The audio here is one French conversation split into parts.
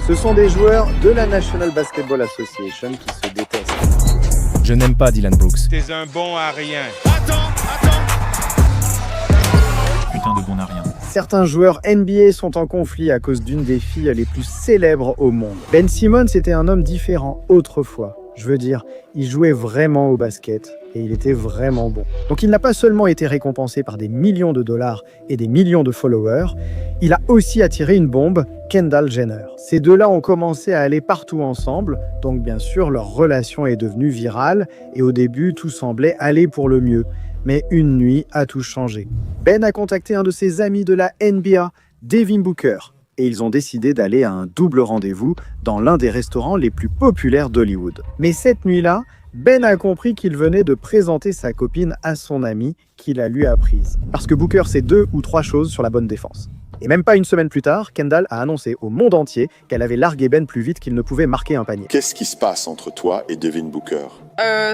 Ce sont des joueurs de la National Basketball Association qui se détestent. Je n'aime pas Dylan Brooks. T'es un bon à rien. Putain de bon à rien. Certains joueurs NBA sont en conflit à cause d'une des filles les plus célèbres au monde. Ben Simmons était un homme différent autrefois. Je veux dire, il jouait vraiment au basket et il était vraiment bon. Donc il n'a pas seulement été récompensé par des millions de dollars et des millions de followers, il a aussi attiré une bombe, Kendall Jenner. Ces deux-là ont commencé à aller partout ensemble, donc bien sûr leur relation est devenue virale et au début tout semblait aller pour le mieux. Mais une nuit a tout changé. Ben a contacté un de ses amis de la NBA, Devin Booker, et ils ont décidé d'aller à un double rendez-vous dans l'un des restaurants les plus populaires d'Hollywood. Mais cette nuit-là, Ben a compris qu'il venait de présenter sa copine à son ami qui la lui a prise. Parce que Booker sait 2 ou 3 choses sur la bonne défense. Et même pas une semaine plus tard, Kendall a annoncé au monde entier qu'elle avait largué Ben plus vite qu'il ne pouvait marquer un panier. Qu'est-ce qui se passe entre toi et Devin Booker?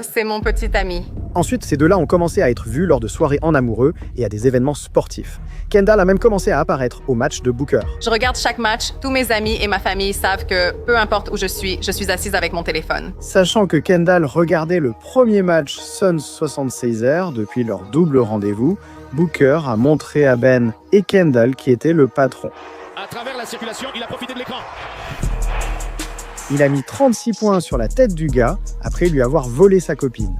C'est mon petit ami. Ensuite, ces deux-là ont commencé à être vus lors de soirées en amoureux et à des événements sportifs. Kendall a même commencé à apparaître au match de Booker. Je regarde chaque match, tous mes amis et ma famille savent que peu importe où je suis assise avec mon téléphone. Sachant que Kendall regardait le premier match Suns 76ers depuis leur double rendez-vous, Booker a montré à Ben et Kendall qui était le patron. À travers la circulation, il a profité de l'écran. Il a mis 36 points sur la tête du gars après lui avoir volé sa copine.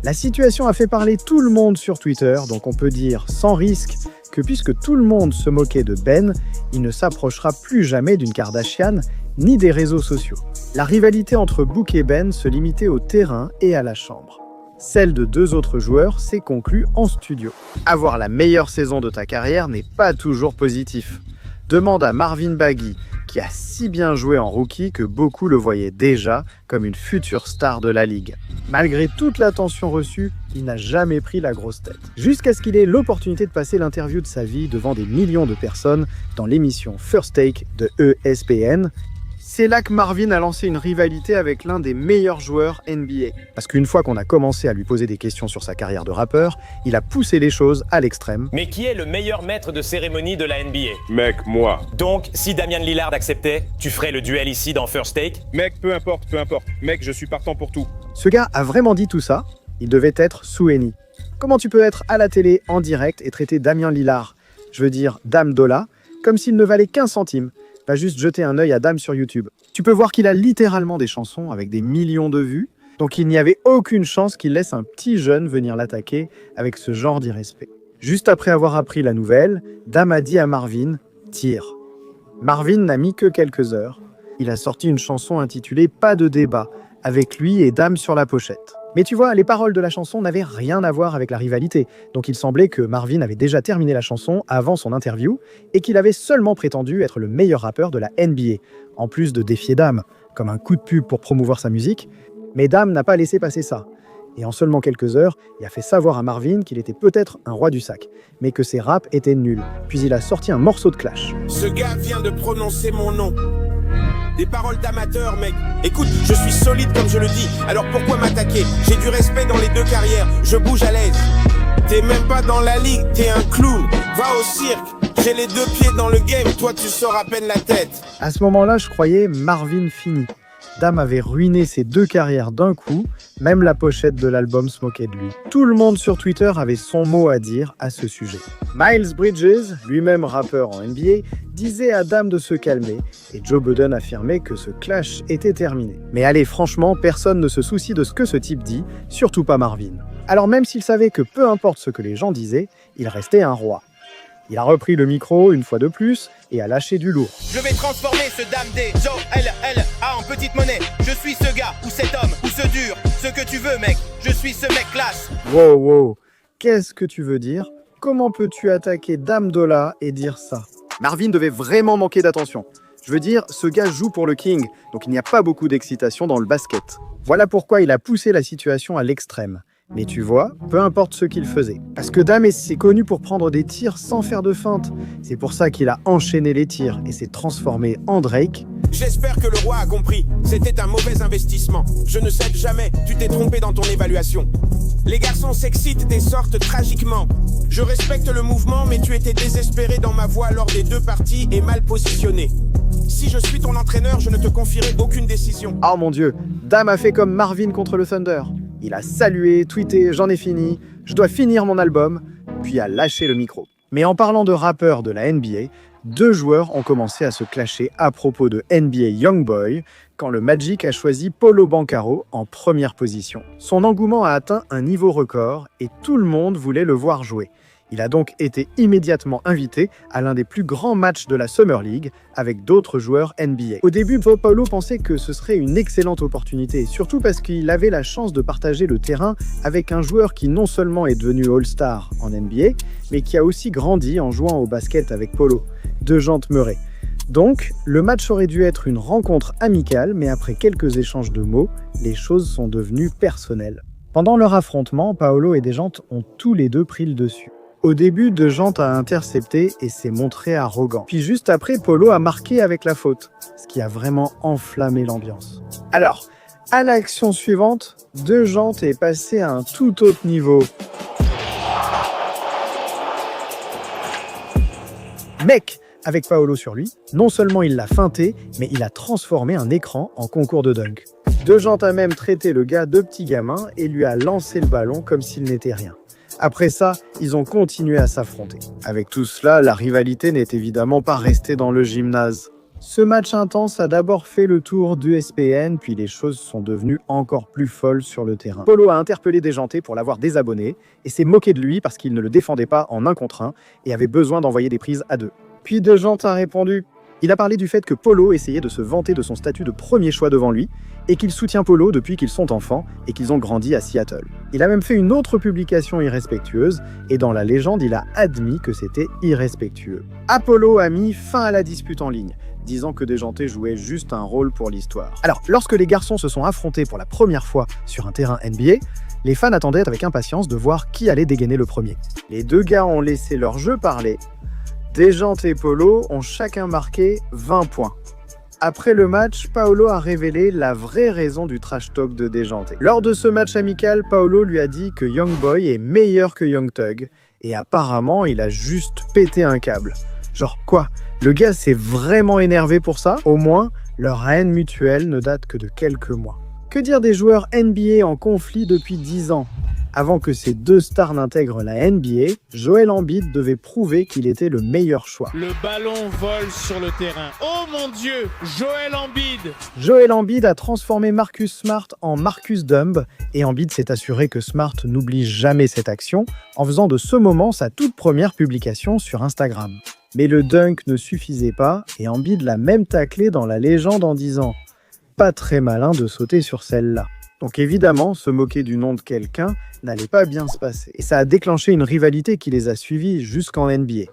La situation a fait parler tout le monde sur Twitter, donc on peut dire sans risque que puisque tout le monde se moquait de Ben, il ne s'approchera plus jamais d'une Kardashian ni des réseaux sociaux. La rivalité entre Book et Ben se limitait au terrain et à la chambre. Celle de 2 autres joueurs s'est conclue en studio. Avoir la meilleure saison de ta carrière n'est pas toujours positif. Demande à Marvin Bagley, qui a si bien joué en rookie que beaucoup le voyaient déjà comme une future star de la ligue. Malgré toute l'attention reçue, il n'a jamais pris la grosse tête. Jusqu'à ce qu'il ait l'opportunité de passer l'interview de sa vie devant des millions de personnes dans l'émission First Take de ESPN. C'est là que Marvin a lancé une rivalité avec l'un des meilleurs joueurs NBA. Parce qu'une fois qu'on a commencé à lui poser des questions sur sa carrière de rappeur, il a poussé les choses à l'extrême. Mais qui est le meilleur maître de cérémonie de la NBA? Mec, moi. Donc, si Damian Lillard acceptait, tu ferais le duel ici dans First Take? Mec, peu importe. Mec, je suis partant pour tout. Ce gars a vraiment dit tout ça. Il devait être Soueni. Comment tu peux être à la télé, en direct, et traiter Damian Lillard, je veux dire Dame Dolla, comme s'il ne valait qu'un centime? Va juste jeter un œil à Dame sur YouTube. Tu peux voir qu'il a littéralement des chansons avec des millions de vues, donc il n'y avait aucune chance qu'il laisse un petit jeune venir l'attaquer avec ce genre d'irrespect. Juste après avoir appris la nouvelle, Dame a dit à Marvin « Tire ». Marvin n'a mis que quelques heures. Il a sorti une chanson intitulée « Pas de débat », avec lui et Dame sur la pochette. Mais tu vois, les paroles de la chanson n'avaient rien à voir avec la rivalité, donc il semblait que Marvin avait déjà terminé la chanson avant son interview et qu'il avait seulement prétendu être le meilleur rappeur de la NBA, en plus de défier Dame, comme un coup de pub pour promouvoir sa musique. Mais Dame n'a pas laissé passer ça. Et en seulement quelques heures, il a fait savoir à Marvin qu'il était peut-être un roi du sac, mais que ses raps étaient nuls. Puis il a sorti un morceau de clash. Ce gars vient de prononcer mon nom. Des paroles d'amateur, mec. Écoute, je suis solide comme je le dis, alors pourquoi m'attaquer? J'ai du respect dans les 2 carrières, je bouge à l'aise. T'es même pas dans la ligue, t'es un clown. Va au cirque, j'ai les 2 pieds dans le game, toi tu sors à peine la tête. À ce moment-là, je croyais Marvin fini. Dame avait ruiné ses 2 carrières d'un coup, même la pochette de l'album se moquait de lui. Tout le monde sur Twitter avait son mot à dire à ce sujet. Miles Bridges, lui-même rappeur en NBA, disait à Dame de se calmer, et Joe Budden affirmait que ce clash était terminé. Mais allez, franchement, personne ne se soucie de ce que ce type dit, surtout pas Marvin. Alors même s'il savait que peu importe ce que les gens disaient, il restait un roi. Il a repris le micro une fois de plus et a lâché du lourd. Je vais transformer ce Dame des Joe en petite monnaie. Je suis ce gars, ou cet homme, ou ce dur, ce que tu veux mec. Je suis ce mec classe. Wow, qu'est-ce que tu veux dire? Comment peux-tu attaquer Dame Dolla et dire ça? Marvin devait vraiment manquer d'attention. Je veux dire, ce gars joue pour le King, donc il n'y a pas beaucoup d'excitation dans le basket. Voilà pourquoi il a poussé la situation à l'extrême. Mais tu vois, peu importe ce qu'il faisait. Parce que Dame est connu pour prendre des tirs sans faire de feinte. C'est pour ça qu'il a enchaîné les tirs et s'est transformé en Drake. J'espère que le roi a compris. C'était un mauvais investissement. Je ne sais jamais, tu t'es trompé dans ton évaluation. Les garçons s'excitent et sortent tragiquement. Je respecte le mouvement, mais tu étais désespéré dans ma voix lors des 2 parties et mal positionné. Si je suis ton entraîneur, je ne te confierai aucune décision. Oh mon dieu, Dame a fait comme Marvin contre le Thunder. Il a salué, tweeté, j'en ai fini, je dois finir mon album, puis a lâché le micro. Mais en parlant de rappeurs de la NBA, 2 joueurs ont commencé à se clasher à propos de NBA Youngboy quand le Magic a choisi Paolo Banchero en première position. Son engouement a atteint un niveau record et tout le monde voulait le voir jouer. Il a donc été immédiatement invité à l'un des plus grands matchs de la Summer League avec d'autres joueurs NBA. Au début, Paolo pensait que ce serait une excellente opportunité, surtout parce qu'il avait la chance de partager le terrain avec un joueur qui non seulement est devenu All-Star en NBA, mais qui a aussi grandi en jouant au basket avec Paolo, DeJounte Murray. Donc, le match aurait dû être une rencontre amicale, mais après quelques échanges de mots, les choses sont devenues personnelles. Pendant leur affrontement, Paolo et DeJounte ont tous les deux pris le dessus. Au début, DeJounte a intercepté et s'est montré arrogant. Puis juste après, Paolo a marqué avec la faute, ce qui a vraiment enflammé l'ambiance. Alors, à l'action suivante, DeJounte est passé à un tout autre niveau. Mec, avec Paolo sur lui, non seulement il l'a feinté, mais il a transformé un écran en concours de dunk. DeJounte a même traité le gars de petit gamin et lui a lancé le ballon comme s'il n'était rien. Après ça, ils ont continué à s'affronter. Avec tout cela, la rivalité n'est évidemment pas restée dans le gymnase. Ce match intense a d'abord fait le tour d'ESPN, puis les choses sont devenues encore plus folles sur le terrain. Paolo a interpellé DeJounte pour l'avoir désabonné et s'est moqué de lui parce qu'il ne le défendait pas en 1 contre 1 et avait besoin d'envoyer des prises à 2. Puis DeJounte a répondu. Il a parlé du fait que Paolo essayait de se vanter de son statut de premier choix devant lui et qu'il soutient Paolo depuis qu'ils sont enfants et qu'ils ont grandi à Seattle. Il a même fait une autre publication irrespectueuse et dans la légende, il a admis que c'était irrespectueux. Paolo a mis fin à la dispute en ligne, disant que DeJounte jouait juste un rôle pour l'histoire. Alors, lorsque les garçons se sont affrontés pour la première fois sur un terrain NBA, les fans attendaient avec impatience de voir qui allait dégainer le premier. Les 2 gars ont laissé leur jeu parler. DeJounte et Paolo ont chacun marqué 20 points. Après le match, Paolo a révélé la vraie raison du trash talk de DeJounte. Lors de ce match amical, Paolo lui a dit que Youngboy est meilleur que Young Thug, et apparemment, il a juste pété un câble. Genre quoi? Le gars s'est vraiment énervé pour ça? Au moins, leur haine mutuelle ne date que de quelques mois. Que dire des joueurs NBA en conflit depuis 10 ans? Avant que ces 2 stars n'intègrent la NBA, Joel Embiid devait prouver qu'il était le meilleur choix. Le ballon vole sur le terrain. Oh mon Dieu, Joel Embiid! Joel Embiid a transformé Marcus Smart en Marcus Dumb et Embiid s'est assuré que Smart n'oublie jamais cette action en faisant de ce moment sa toute première publication sur Instagram. Mais le dunk ne suffisait pas et Embiid l'a même taclé dans la légende en disant « Pas très malin de sauter sur celle-là ». Donc évidemment, se moquer du nom de quelqu'un n'allait pas bien se passer. Et ça a déclenché une rivalité qui les a suivis jusqu'en NBA.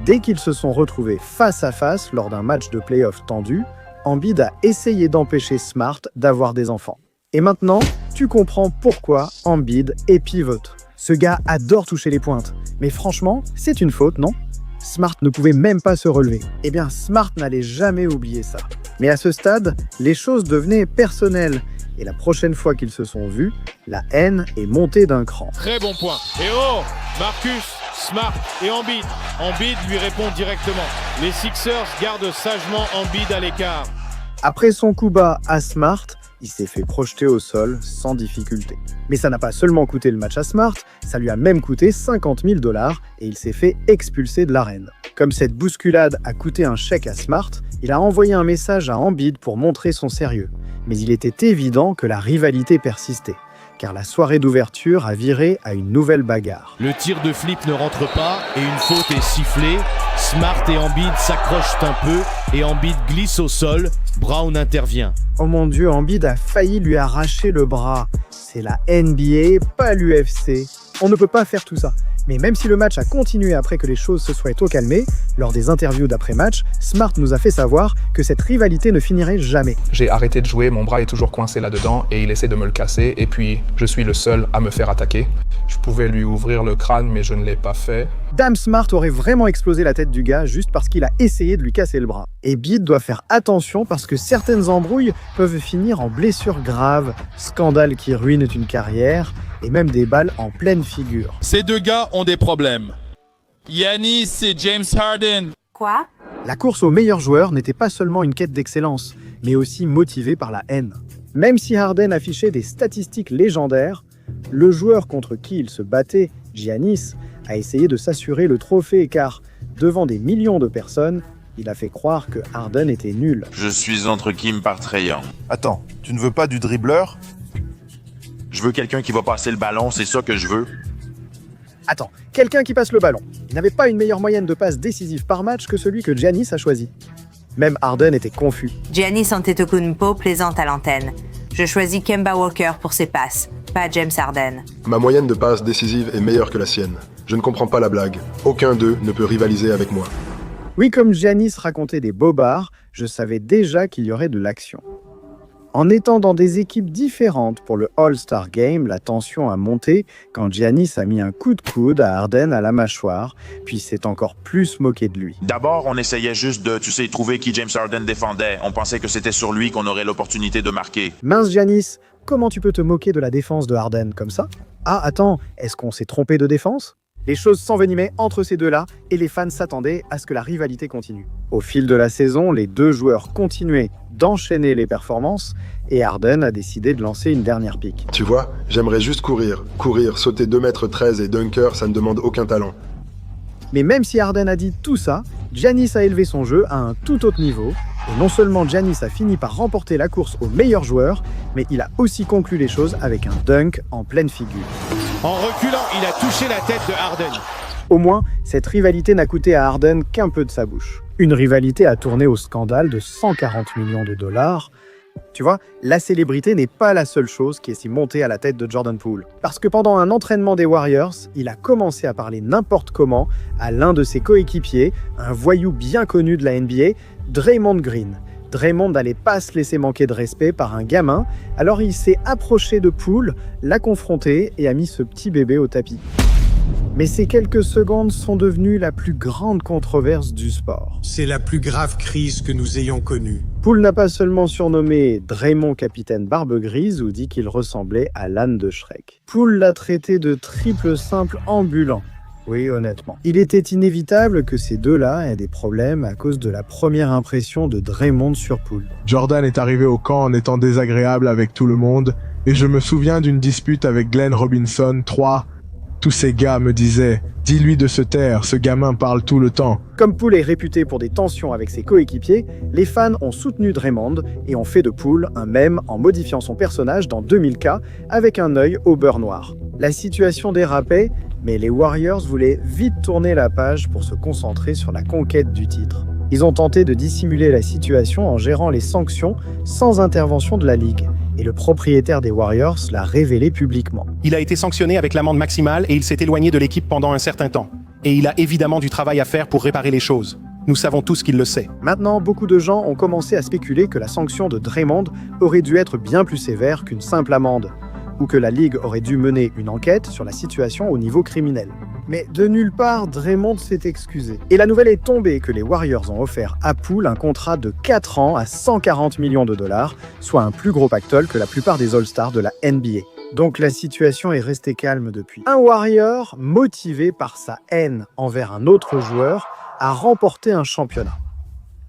Dès qu'ils se sont retrouvés face à face lors d'un match de play-off tendu, Embiid a essayé d'empêcher Smart d'avoir des enfants. Et maintenant, tu comprends pourquoi Embiid est pivot. Ce gars adore toucher les pointes. Mais franchement, c'est une faute, non? Smart ne pouvait même pas se relever. Eh bien, Smart n'allait jamais oublier ça. Mais à ce stade, les choses devenaient personnelles. Et la prochaine fois qu'ils se sont vus, la haine est montée d'un cran. Très bon point. Et oh, Marcus, Smart et Embiid. Embiid lui répond directement. Les Sixers gardent sagement Embiid à l'écart. Après son coup bas à Smart, il s'est fait projeter au sol sans difficulté. Mais ça n'a pas seulement coûté le match à Smart, ça lui a même coûté 50 000 $ et il s'est fait expulser de l'arène. Comme cette bousculade a coûté un chèque à Smart, il a envoyé un message à Embiid pour montrer son sérieux. Mais il était évident que la rivalité persistait, car la soirée d'ouverture a viré à une nouvelle bagarre. Le tir de flip ne rentre pas et une faute est sifflée. Smart et Embiid s'accrochent un peu et Embiid glisse au sol. Brown intervient. Oh mon Dieu, Embiid a failli lui arracher le bras. C'est la NBA, pas l'UFC. On ne peut pas faire tout ça. Mais même si le match a continué après que les choses se soient calmées, lors des interviews d'après-match, Smart nous a fait savoir que cette rivalité ne finirait jamais. J'ai arrêté de jouer, mon bras est toujours coincé là-dedans et il essaie de me le casser et puis je suis le seul à me faire attaquer. Je pouvais lui ouvrir le crâne mais je ne l'ai pas fait. Dame Smart aurait vraiment explosé la tête du gars juste parce qu'il a essayé de lui casser le bras. Et Embiid doit faire attention parce que certaines embrouilles peuvent finir en blessures graves, scandales qui ruinent une carrière et même des balles en pleine figure. Ces 2 gars ont des problèmes. Giannis et James Harden. Quoi? La course au meilleur joueur n'était pas seulement une quête d'excellence, mais aussi motivée par la haine. Même si Harden affichait des statistiques légendaires, le joueur contre qui il se battait, Giannis, a essayé de s'assurer le trophée car, devant des millions de personnes, il a fait croire que Harden était nul. Je suis entre Kim par Trae Young. Attends, tu ne veux pas du dribbleur? Je veux quelqu'un qui va passer le ballon, c'est ça que je veux. Attends, quelqu'un qui passe le ballon. Il n'avait pas une meilleure moyenne de passes décisives par match que celui que Giannis a choisi. Même Harden était confus. Giannis Antetokounmpo plaisante à l'antenne. Je choisis Kemba Walker pour ses passes, pas James Harden. Ma moyenne de passes décisives est meilleure que la sienne. Je ne comprends pas la blague. Aucun d'eux ne peut rivaliser avec moi. Oui, comme Giannis racontait des bobards, je savais déjà qu'il y aurait de l'action. En étant dans des équipes différentes pour le All-Star Game, la tension a monté quand Giannis a mis un coup de coude à Harden à la mâchoire, puis s'est encore plus moqué de lui. D'abord, on essayait juste de, trouver qui James Harden défendait. On pensait que c'était sur lui qu'on aurait l'opportunité de marquer. Mince Giannis, comment tu peux te moquer de la défense de Harden comme ça? Ah, attends, est-ce qu'on s'est trompé de défense? Les choses s'envenimaient entre ces deux-là et les fans s'attendaient à ce que la rivalité continue. Au fil de la saison, les deux joueurs continuaient d'enchaîner les performances et Harden a décidé de lancer une dernière pique. Tu vois, j'aimerais juste courir. Courir, sauter 2,13 m et dunker, ça ne demande aucun talent. Mais même si Harden a dit tout ça, Giannis a élevé son jeu à un tout autre niveau. Et non seulement Giannis a fini par remporter la course au meilleur joueur, mais il a aussi conclu les choses avec un dunk en pleine figure. En reculant, il a touché la tête de Harden. Au moins, cette rivalité n'a coûté à Harden qu'un peu de sa bouche. Une rivalité a tourné au scandale de 140 millions de dollars. Tu vois, la célébrité n'est pas la seule chose qui est si montée à la tête de Jordan Poole. Parce que pendant un entraînement des Warriors, il a commencé à parler n'importe comment à l'un de ses coéquipiers, un voyou bien connu de la NBA, Draymond Green. Draymond n'allait pas se laisser manquer de respect par un gamin, alors il s'est approché de Poole, l'a confronté et a mis ce petit bébé au tapis. Mais ces quelques secondes sont devenues la plus grande controverse du sport. C'est la plus grave crise que nous ayons connue. Poole n'a pas seulement surnommé Draymond capitaine barbe grise ou dit qu'il ressemblait à l'âne de Shrek. Poole l'a traité de triple simple ambulant. Oui, honnêtement. Il était inévitable que ces deux-là aient des problèmes à cause de la première impression de Draymond sur Poole. Jordan est arrivé au camp en étant désagréable avec tout le monde, et je me souviens d'une dispute avec Glenn Robinson 3. Tous ces gars me disaient « Dis-lui de se taire, ce gamin parle tout le temps ». Comme Poole est réputé pour des tensions avec ses coéquipiers, les fans ont soutenu Draymond et ont fait de Poole un mème en modifiant son personnage dans 2000K avec un œil au beurre noir. La situation dérapait, mais les Warriors voulaient vite tourner la page pour se concentrer sur la conquête du titre. Ils ont tenté de dissimuler la situation en gérant les sanctions sans intervention de la Ligue. Et le propriétaire des Warriors l'a révélé publiquement. Il a été sanctionné avec l'amende maximale et il s'est éloigné de l'équipe pendant un certain temps. Et il a évidemment du travail à faire pour réparer les choses. Nous savons tous qu'il le sait. Maintenant, beaucoup de gens ont commencé à spéculer que la sanction de Draymond aurait dû être bien plus sévère qu'une simple amende, ou que la Ligue aurait dû mener une enquête sur la situation au niveau criminel. Mais de nulle part, Draymond s'est excusé. Et la nouvelle est tombée que les Warriors ont offert à Poole un contrat de 4 ans à 140 millions de dollars, soit un plus gros pactole que la plupart des All-Stars de la NBA. Donc la situation est restée calme depuis. Un Warrior, motivé par sa haine envers un autre joueur, a remporté un championnat.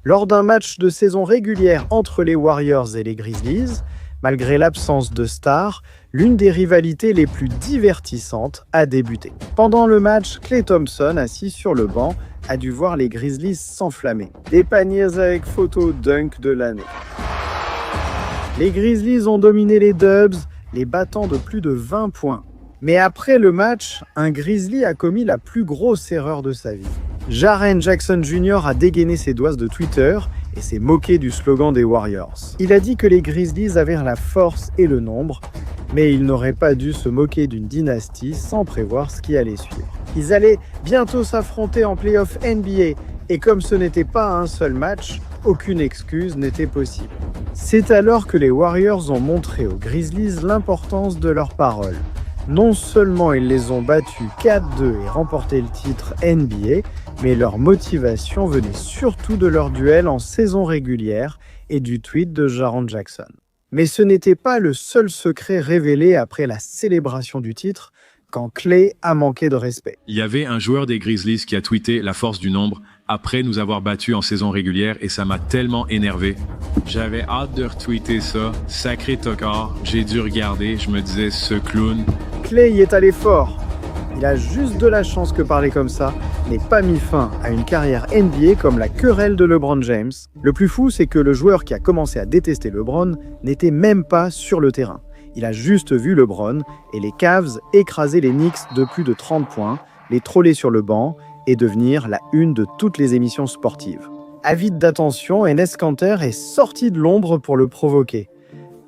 Lors d'un match de saison régulière entre les Warriors et les Grizzlies, malgré l'absence de stars, l'une des rivalités les plus divertissantes a débuté. Pendant le match, Klay Thompson, assis sur le banc, a dû voir les Grizzlies s'enflammer. Des paniers avec photo dunk de l'année. Les Grizzlies ont dominé les Dubs, les battant de plus de 20 points. Mais après le match, un Grizzly a commis la plus grosse erreur de sa vie. Jaren Jackson Jr. a dégainé ses doigts de Twitter et s'est moqué du slogan des Warriors. Il a dit que les Grizzlies avaient la force et le nombre, mais ils n'auraient pas dû se moquer d'une dynastie sans prévoir ce qui allait suivre. Ils allaient bientôt s'affronter en play-off NBA, et comme ce n'était pas un seul match, aucune excuse n'était possible. C'est alors que les Warriors ont montré aux Grizzlies l'importance de leurs paroles. Non seulement ils les ont battus 4-2 et remporté le titre NBA, mais leur motivation venait surtout de leur duel en saison régulière et du tweet de Jaren Jackson. Mais ce n'était pas le seul secret révélé après la célébration du titre, quand Klay a manqué de respect. Il y avait un joueur des Grizzlies qui a tweeté la force du nombre après nous avoir battus en saison régulière et ça m'a tellement énervé. J'avais hâte de retweeter ça. Sacré tocard, j'ai dû regarder, je me disais ce clown. Clay y est allé fort. Il a juste de la chance que parler comme ça n'ait pas mis fin à une carrière NBA comme la querelle de LeBron James. Le plus fou, c'est que le joueur qui a commencé à détester LeBron n'était même pas sur le terrain. Il a juste vu LeBron et les Cavs écraser les Knicks de plus de 30 points, les troller sur le banc et devenir la une de toutes les émissions sportives. Avide d'attention, Enes Kanter est sorti de l'ombre pour le provoquer.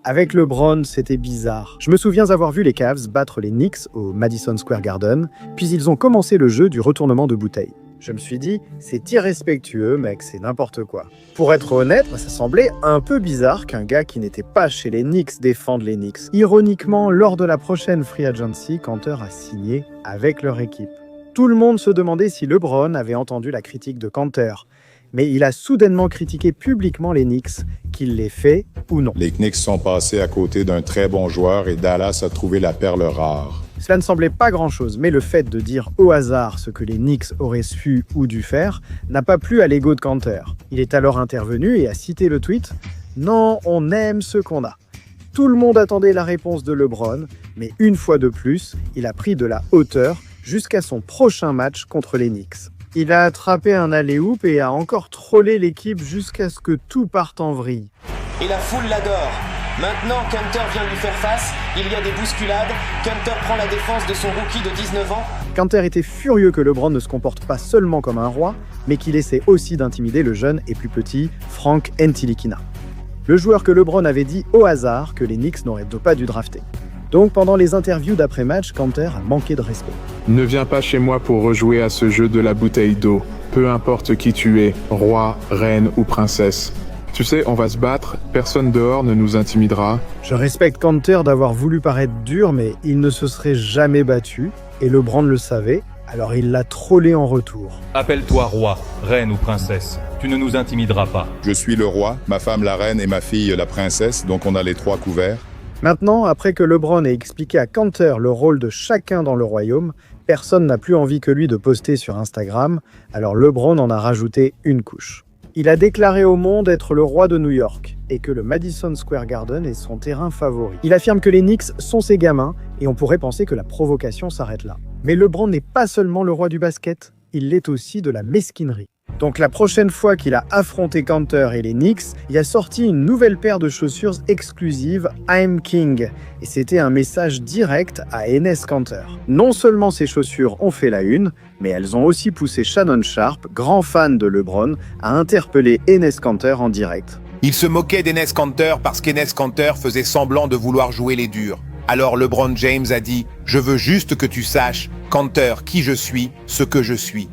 Avec LeBron, c'était bizarre. Je me souviens avoir vu les Cavs battre les Knicks au Madison Square Garden, puis ils ont commencé le jeu du retournement de bouteille. Je me suis dit, c'est irrespectueux, mec, c'est n'importe quoi. Pour être honnête, ça semblait un peu bizarre qu'un gars qui n'était pas chez les Knicks défende les Knicks. Ironiquement, lors de la prochaine Free Agency, Kanter a signé avec leur équipe. Tout le monde se demandait si LeBron avait entendu la critique de Kanter. Mais il a soudainement critiqué publiquement les Knicks, qu'il l'ait fait ou non. Les Knicks sont passés à côté d'un très bon joueur et Dallas a trouvé la perle rare. Cela ne semblait pas grand-chose, mais le fait de dire au hasard ce que les Knicks auraient su ou dû faire n'a pas plu à l'ego de Kanter. Il est alors intervenu et a cité le tweet « Non, on aime ce qu'on a ». Tout le monde attendait la réponse de LeBron, mais une fois de plus, il a pris de la hauteur jusqu'à son prochain match contre les Knicks. Il a attrapé un alley-oop et a encore trollé l'équipe jusqu'à ce que tout parte en vrille. Et la foule l'adore. Maintenant, Kanter vient lui faire face, il y a des bousculades, Kanter prend la défense de son rookie de 19 ans. Kanter était furieux que LeBron ne se comporte pas seulement comme un roi, mais qu'il essaie aussi d'intimider le jeune et plus petit Frank Ntilikina. Le joueur que LeBron avait dit au hasard que les Knicks n'auraient pas dû drafter. Donc pendant les interviews d'après-match, Kanter a manqué de respect. Ne viens pas chez moi pour rejouer à ce jeu de la bouteille d'eau. Peu importe qui tu es, roi, reine ou princesse. Tu sais, on va se battre, personne dehors ne nous intimidera. Je respecte Kanter d'avoir voulu paraître dur, mais il ne se serait jamais battu, et LeBron le savait, alors il l'a trollé en retour. Appelle-toi roi, reine ou princesse, tu ne nous intimideras pas. Je suis le roi, ma femme la reine et ma fille la princesse, donc on a les trois couverts. Maintenant, après que LeBron ait expliqué à Kanter le rôle de chacun dans le royaume, personne n'a plus envie que lui de poster sur Instagram, alors LeBron en a rajouté une couche. Il a déclaré au monde être le roi de New York et que le Madison Square Garden est son terrain favori. Il affirme que les Knicks sont ses gamins et on pourrait penser que la provocation s'arrête là. Mais LeBron n'est pas seulement le roi du basket, il l'est aussi de la mesquinerie. Donc la prochaine fois qu'il a affronté Kanter et les Knicks, il a sorti une nouvelle paire de chaussures exclusives I'm King. Et c'était un message direct à Enes Kanter. Non seulement ces chaussures ont fait la une, mais elles ont aussi poussé Shannon Sharpe, grand fan de LeBron, à interpeller Enes Kanter en direct. Il se moquait d'Enes Kanter parce qu'Enes Kanter faisait semblant de vouloir jouer les durs. Alors LeBron James a dit « Je veux juste que tu saches, Kanter, qui je suis, ce que je suis ».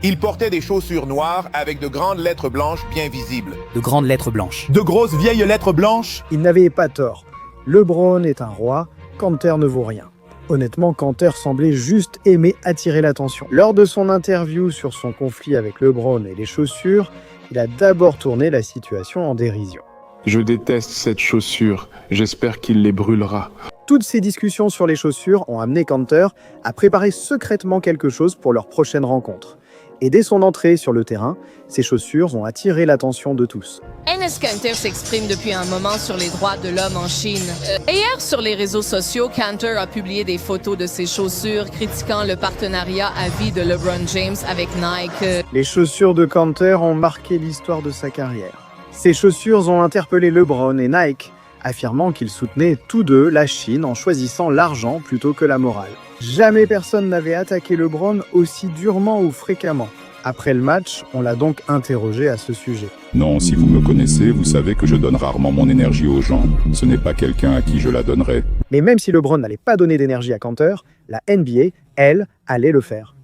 Il portait des chaussures noires avec de grandes lettres blanches bien visibles. De grandes lettres blanches. De grosses vieilles lettres blanches. Il n'avait pas tort. LeBron est un roi, Kanter ne vaut rien. Honnêtement, Kanter semblait juste aimer attirer l'attention. Lors de son interview sur son conflit avec LeBron et les chaussures, il a d'abord tourné la situation en dérision. Je déteste cette chaussure, j'espère qu'il les brûlera. Toutes ces discussions sur les chaussures ont amené Kanter à préparer secrètement quelque chose pour leur prochaine rencontre. Et dès son entrée sur le terrain, ses chaussures ont attiré l'attention de tous. Enes Kanter s'exprime depuis un moment sur les droits de l'homme en Chine. Hier, sur les réseaux sociaux, Kanter a publié des photos de ses chaussures critiquant le partenariat à vie de LeBron James avec Nike. Les chaussures de Kanter ont marqué l'histoire de sa carrière. Ces chaussures ont interpellé LeBron et Nike, affirmant qu'ils soutenaient tous deux la Chine en choisissant l'argent plutôt que la morale. Jamais personne n'avait attaqué LeBron aussi durement ou fréquemment. Après le match, on l'a donc interrogé à ce sujet. Non, si vous me connaissez, vous savez que je donne rarement mon énergie aux gens. Ce n'est pas quelqu'un à qui je la donnerai. Mais même si LeBron n'allait pas donner d'énergie à Kanter, la NBA, elle, allait le faire.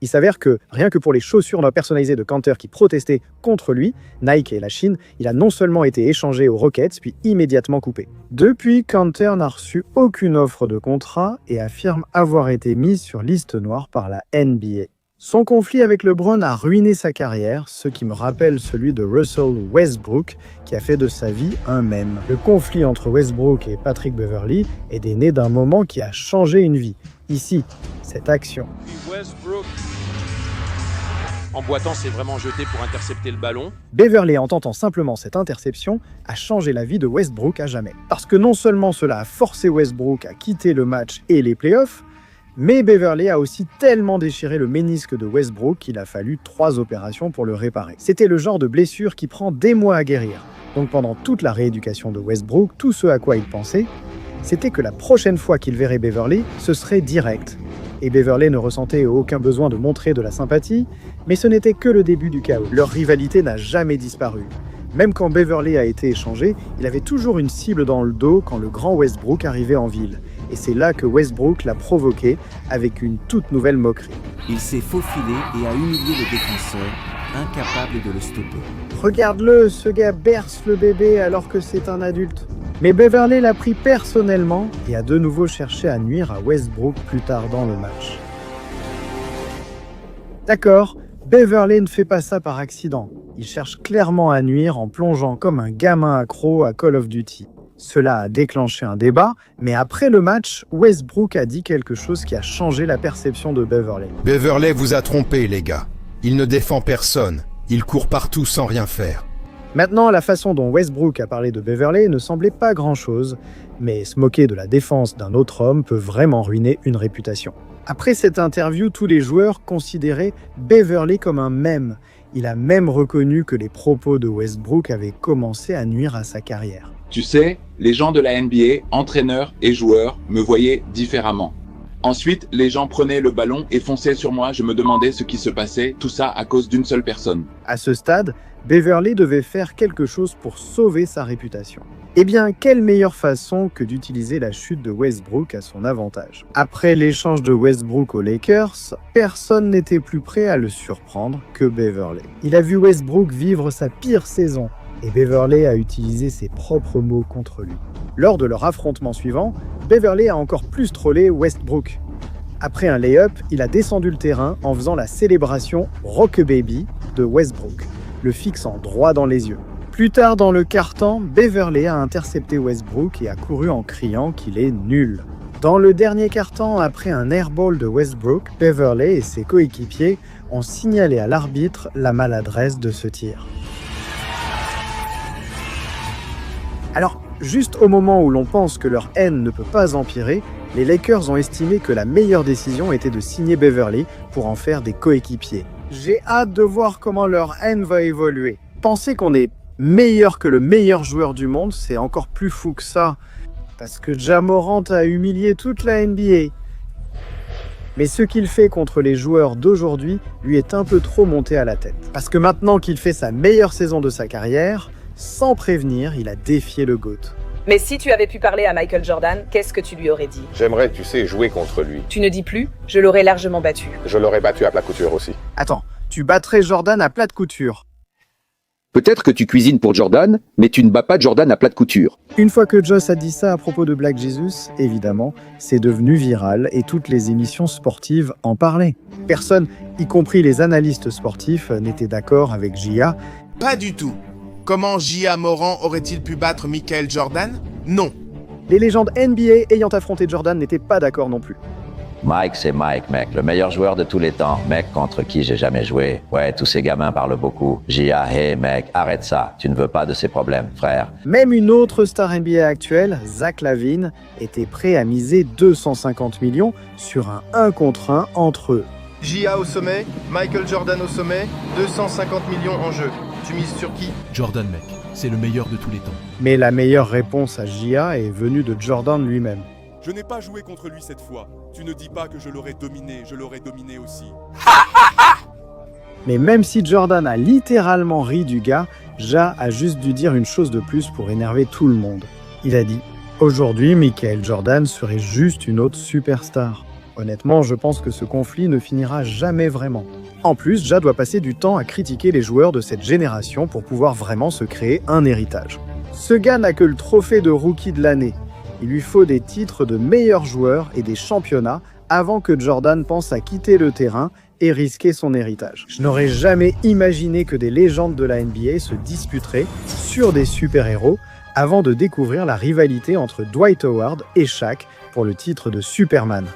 Il s'avère que, rien que pour les chaussures personnalisées de Kanter qui protestaient contre lui, Nike et la Chine, il a non seulement été échangé aux Rockets, puis immédiatement coupé. Depuis, Kanter n'a reçu aucune offre de contrat et affirme avoir été mis sur liste noire par la NBA. Son conflit avec LeBron a ruiné sa carrière, ce qui me rappelle celui de Russell Westbrook, qui a fait de sa vie un mème. Le conflit entre Westbrook et Patrick Beverley est né d'un moment qui a changé une vie. Ici, cette action. En boitant, c'est vraiment jeté pour intercepter le ballon. Beverley, en tentant simplement cette interception, a changé la vie de Westbrook à jamais. Parce que non seulement cela a forcé Westbrook à quitter le match et les playoffs, mais Beverley a aussi tellement déchiré le ménisque de Westbrook qu'il a fallu 3 opérations pour le réparer. C'était le genre de blessure qui prend des mois à guérir. Donc pendant toute la rééducation de Westbrook, tout ce à quoi il pensait, c'était que la prochaine fois qu'il verrait Beverley, ce serait direct. Et Beverley ne ressentait aucun besoin de montrer de la sympathie, mais ce n'était que le début du chaos. Leur rivalité n'a jamais disparu. Même quand Beverley a été échangé, il avait toujours une cible dans le dos quand le grand Westbrook arrivait en ville. Et c'est là que Westbrook l'a provoqué avec une toute nouvelle moquerie. Il s'est faufilé et a humilié le défenseur, incapable de le stopper. Regarde-le, ce gars berce le bébé alors que c'est un adulte. Mais Beverley l'a pris personnellement et a de nouveau cherché à nuire à Westbrook plus tard dans le match. D'accord, Beverley ne fait pas ça par accident. Il cherche clairement à nuire en plongeant comme un gamin accro à Call of Duty. Cela a déclenché un débat, mais après le match, Westbrook a dit quelque chose qui a changé la perception de Beverley. Beverley vous a trompé, les gars. Il ne défend personne. Il court partout sans rien faire. Maintenant, la façon dont Westbrook a parlé de Beverley ne semblait pas grand-chose, mais se moquer de la défense d'un autre homme peut vraiment ruiner une réputation. Après cette interview, tous les joueurs considéraient Beverley comme un mème. Il a même reconnu que les propos de Westbrook avaient commencé à nuire à sa carrière. Tu sais, les gens de la NBA, entraîneurs et joueurs, me voyaient différemment. Ensuite, les gens prenaient le ballon et fonçaient sur moi, je me demandais ce qui se passait, tout ça à cause d'une seule personne. À ce stade, Beverley devait faire quelque chose pour sauver sa réputation. Eh bien, quelle meilleure façon que d'utiliser la chute de Westbrook à son avantage. Après l'échange de Westbrook aux Lakers, personne n'était plus prêt à le surprendre que Beverley. Il a vu Westbrook vivre sa pire saison, et Beverley a utilisé ses propres mots contre lui. Lors de leur affrontement suivant, Beverley a encore plus trollé Westbrook. Après un lay-up, il a descendu le terrain en faisant la célébration Rock Baby de Westbrook, le fixant droit dans les yeux. Plus tard dans le quart-temps, Beverley a intercepté Westbrook et a couru en criant qu'il est nul. Dans le dernier quart-temps, après un airball de Westbrook, Beverley et ses coéquipiers ont signalé à l'arbitre la maladresse de ce tir. Alors, juste au moment où l'on pense que leur haine ne peut pas empirer, les Lakers ont estimé que la meilleure décision était de signer Beverley pour en faire des coéquipiers. J'ai hâte de voir comment leur haine va évoluer. Penser qu'on est meilleur que le meilleur joueur du monde, c'est encore plus fou que ça. Parce que Ja Morant a humilié toute la NBA. Mais ce qu'il fait contre les joueurs d'aujourd'hui lui est un peu trop monté à la tête. Parce que maintenant qu'il fait sa meilleure saison de sa carrière, sans prévenir, il a défié le GOAT. Mais si tu avais pu parler à Michael Jordan, qu'est-ce que tu lui aurais dit? J'aimerais, tu sais, jouer contre lui. Tu ne dis plus, je l'aurais largement battu. Je l'aurais battu à plat couture aussi. Attends, tu battrais Jordan à plat de couture? Peut-être que tu cuisines pour Jordan, mais tu ne bats pas Jordan à plat de couture. Une fois que Joss a dit ça à propos de Black Jesus, évidemment, c'est devenu viral et toutes les émissions sportives en parlaient. Personne, y compris les analystes sportifs, n'était d'accord avec J.A. Pas du tout. Comment J.A. Morant aurait-il pu battre Michael Jordan? Non. Les légendes NBA ayant affronté Jordan n'étaient pas d'accord non plus. Mike, c'est Mike, mec, le meilleur joueur de tous les temps. Mec contre qui j'ai jamais joué. Ouais, tous ces gamins parlent beaucoup. J.A., hey mec, arrête ça. Tu ne veux pas de ces problèmes, frère. Même une autre star NBA actuelle, Zach LaVine, était prêt à miser 250 millions sur un 1 contre 1 entre eux. J.A. au sommet, Michael Jordan au sommet, 250 millions en jeu. Tu mises sur qui? Jordan, mec. C'est le meilleur de tous les temps. Mais la meilleure réponse à J.A. est venue de Jordan lui-même. Je n'ai pas joué contre lui cette fois. Tu ne dis pas que je l'aurais dominé aussi. Mais même si Jordan a littéralement ri du gars, Ja a juste dû dire une chose de plus pour énerver tout le monde. Il a dit « Aujourd'hui, Michael Jordan serait juste une autre superstar ». Honnêtement, je pense que ce conflit ne finira jamais vraiment. En plus, Ja doit passer du temps à critiquer les joueurs de cette génération pour pouvoir vraiment se créer un héritage. Ce gars n'a que le trophée de rookie de l'année. Il lui faut des titres de meilleur joueur et des championnats avant que Jordan pense à quitter le terrain et risquer son héritage. Je n'aurais jamais imaginé que des légendes de la NBA se disputeraient sur des super-héros avant de découvrir la rivalité entre Dwight Howard et Shaq pour le titre de Superman.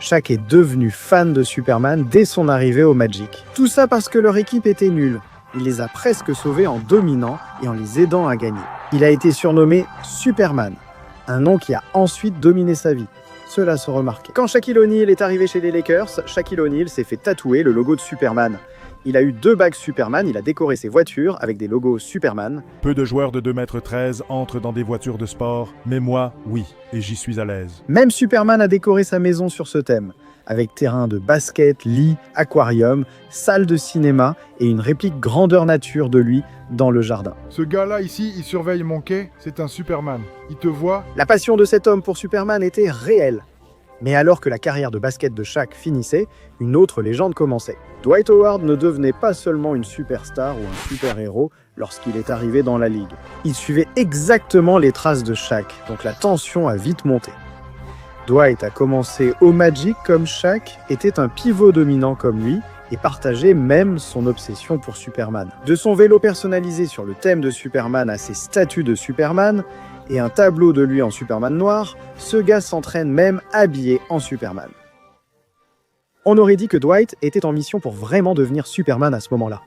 Shaq est devenu fan de Superman dès son arrivée au Magic. Tout ça parce que leur équipe était nulle. Il les a presque sauvés en dominant et en les aidant à gagner. Il a été surnommé Superman, un nom qui a ensuite dominé sa vie. Cela se remarquait. Quand Shaquille O'Neal est arrivé chez les Lakers, Shaquille O'Neal s'est fait tatouer le logo de Superman. Il a eu 2 bagues Superman, il a décoré ses voitures avec des logos Superman. Peu de joueurs de 2,13 m entrent dans des voitures de sport, mais moi, oui, et j'y suis à l'aise. Même Superman a décoré sa maison sur ce thème, avec terrain de basket, lit, aquarium, salle de cinéma et une réplique grandeur nature de lui dans le jardin. Ce gars-là ici, il surveille mon quai, c'est un Superman. Il te voit. La passion de cet homme pour Superman était réelle. Mais alors que la carrière de basket de Shaq finissait, une autre légende commençait. Dwight Howard ne devenait pas seulement une superstar ou un super-héros lorsqu'il est arrivé dans la ligue. Il suivait exactement les traces de Shaq, donc la tension a vite monté. Dwight a commencé au Magic comme Shaq était un pivot dominant comme lui et partageait même son obsession pour Superman. De son vélo personnalisé sur le thème de Superman à ses statues de Superman et un tableau de lui en Superman noir, ce gars s'entraîne même habillé en Superman. On aurait dit que Dwight était en mission pour vraiment devenir Superman à ce moment-là.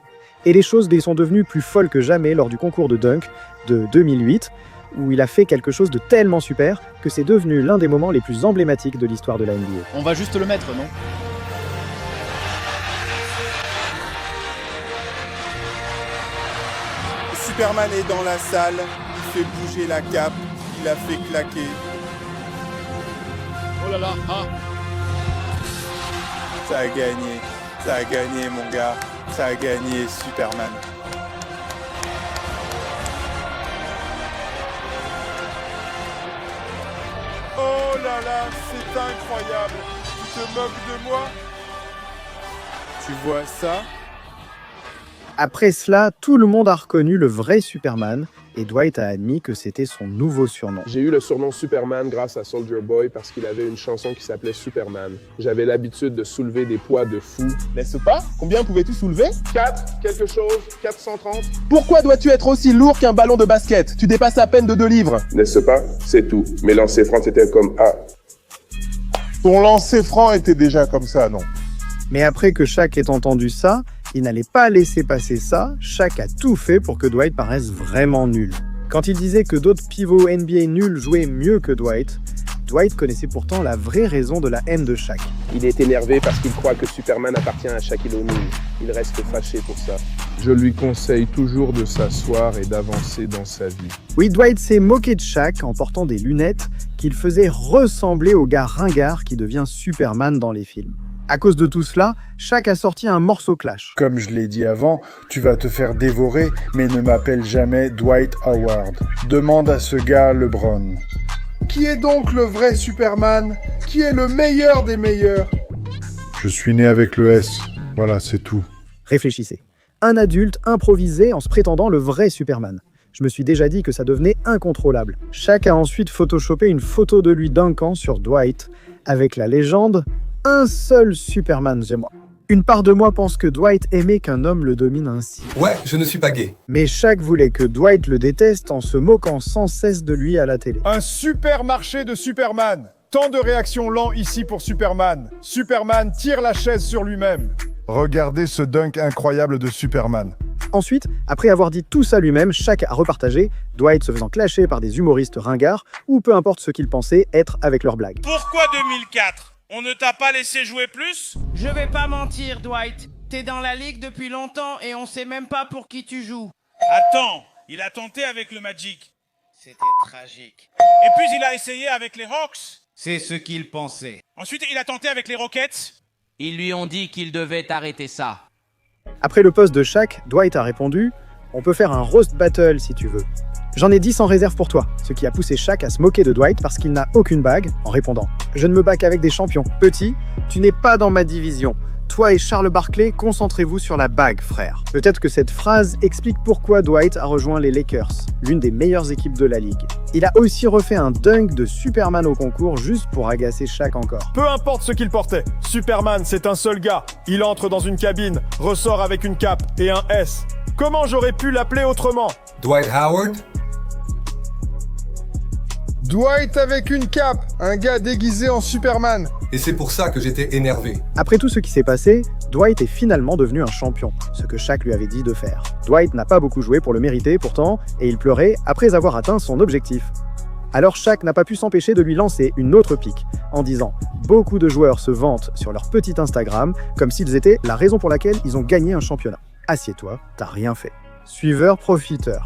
Et les choses sont devenues plus folles que jamais lors du concours de dunk de 2008, où il a fait quelque chose de tellement super que c'est devenu l'un des moments les plus emblématiques de l'histoire de la NBA. On va juste le mettre, non ? Superman est dans la salle, il fait bouger la cape, il a fait claquer. Oh là là, ah. Ça a gagné mon gars, ça a gagné Superman. Oh là là, c'est incroyable, tu te moques de moi? Tu vois ça? Après cela, tout le monde a reconnu le vrai Superman et Dwight a admis que c'était son nouveau surnom. J'ai eu le surnom Superman grâce à Soulja Boy parce qu'il avait une chanson qui s'appelait Superman. J'avais l'habitude de soulever des poids de fou. N'est-ce pas? Combien pouvais-tu soulever? 4, quelque chose, 430. Pourquoi dois-tu être aussi lourd qu'un ballon de basket? Tu dépasses à peine de 2 livres. N'est-ce pas? C'est tout. Mes lancers francs c'était comme A. Ton lancer franc était déjà comme ça, non? Mais après que Shaq ait entendu ça, il n'allait pas laisser passer ça, Shaq a tout fait pour que Dwight paraisse vraiment nul. Quand il disait que d'autres pivots NBA nuls jouaient mieux que Dwight, Dwight connaissait pourtant la vraie raison de la haine de Shaq. Il est énervé parce qu'il croit que Superman appartient à Shaquille O'Neal. Il reste fâché pour ça. Je lui conseille toujours de s'asseoir et d'avancer dans sa vie. Oui, Dwight s'est moqué de Shaq en portant des lunettes qu'il faisait ressembler au gars ringard qui devient Superman dans les films. À cause de tout cela, Shaq a sorti un morceau clash. Comme je l'ai dit avant, tu vas te faire dévorer, mais ne m'appelle jamais Dwight Howard. Demande à ce gars LeBron. Qui est donc le vrai Superman? Qui est le meilleur des meilleurs? Je suis né avec le S. Voilà, c'est tout. Réfléchissez. Un adulte improvisé en se prétendant le vrai Superman. Je me suis déjà dit que ça devenait incontrôlable. Shaq a ensuite photoshopé une photo de lui dunkant sur Dwight avec la légende « Un seul Superman, j'ai moi ». Une part de moi pense que Dwight aimait qu'un homme le domine ainsi. Ouais, je ne suis pas gay. Mais Shaq voulait que Dwight le déteste en se moquant sans cesse de lui à la télé. Un supermarché de Superman. Tant de réactions lents ici pour Superman. Superman tire la chaise sur lui-même. Regardez ce dunk incroyable de Superman. Ensuite, après avoir dit tout ça lui-même, Shaq a repartagé, Dwight se faisant clasher par des humoristes ringards, ou peu importe ce qu'ils pensaient être avec leurs blagues. Pourquoi 2004 ? On ne t'a pas laissé jouer plus ? Je vais pas mentir, Dwight. T'es dans la ligue depuis longtemps et on sait même pas pour qui tu joues. Attends, il a tenté avec le Magic. C'était tragique. Et puis il a essayé avec les Hawks. C'est ce qu'il pensait. Ensuite, il a tenté avec les Rockets. Ils lui ont dit qu'il devait arrêter ça. Après le post de Shaq, Dwight a répondu « On peut faire un roast battle si tu veux. J'en ai 10 en réserve pour toi », ce qui a poussé Shaq à se moquer de Dwight parce qu'il n'a aucune bague, en répondant « Je ne me bats qu'avec des champions. Petit, tu n'es pas dans ma division. Toi et Charles Barkley, concentrez-vous sur la bague, frère. » Peut-être que cette phrase explique pourquoi Dwight a rejoint les Lakers, l'une des meilleures équipes de la ligue. Il a aussi refait un dunk de Superman au concours juste pour agacer Shaq encore. Peu importe ce qu'il portait, Superman c'est un seul gars. Il entre dans une cabine, ressort avec une cape et un S. Comment j'aurais pu l'appeler autrement? Dwight Howard? Dwight avec une cape, un gars déguisé en Superman. Et c'est pour ça que j'étais énervé. Après tout ce qui s'est passé, Dwight est finalement devenu un champion, ce que Shaq lui avait dit de faire. Dwight n'a pas beaucoup joué pour le mériter pourtant, et il pleurait après avoir atteint son objectif. Alors Shaq n'a pas pu s'empêcher de lui lancer une autre pique, en disant « Beaucoup de joueurs se vantent sur leur petit Instagram comme s'ils étaient la raison pour laquelle ils ont gagné un championnat. Assieds-toi, t'as rien fait. » Suiveur profiteur.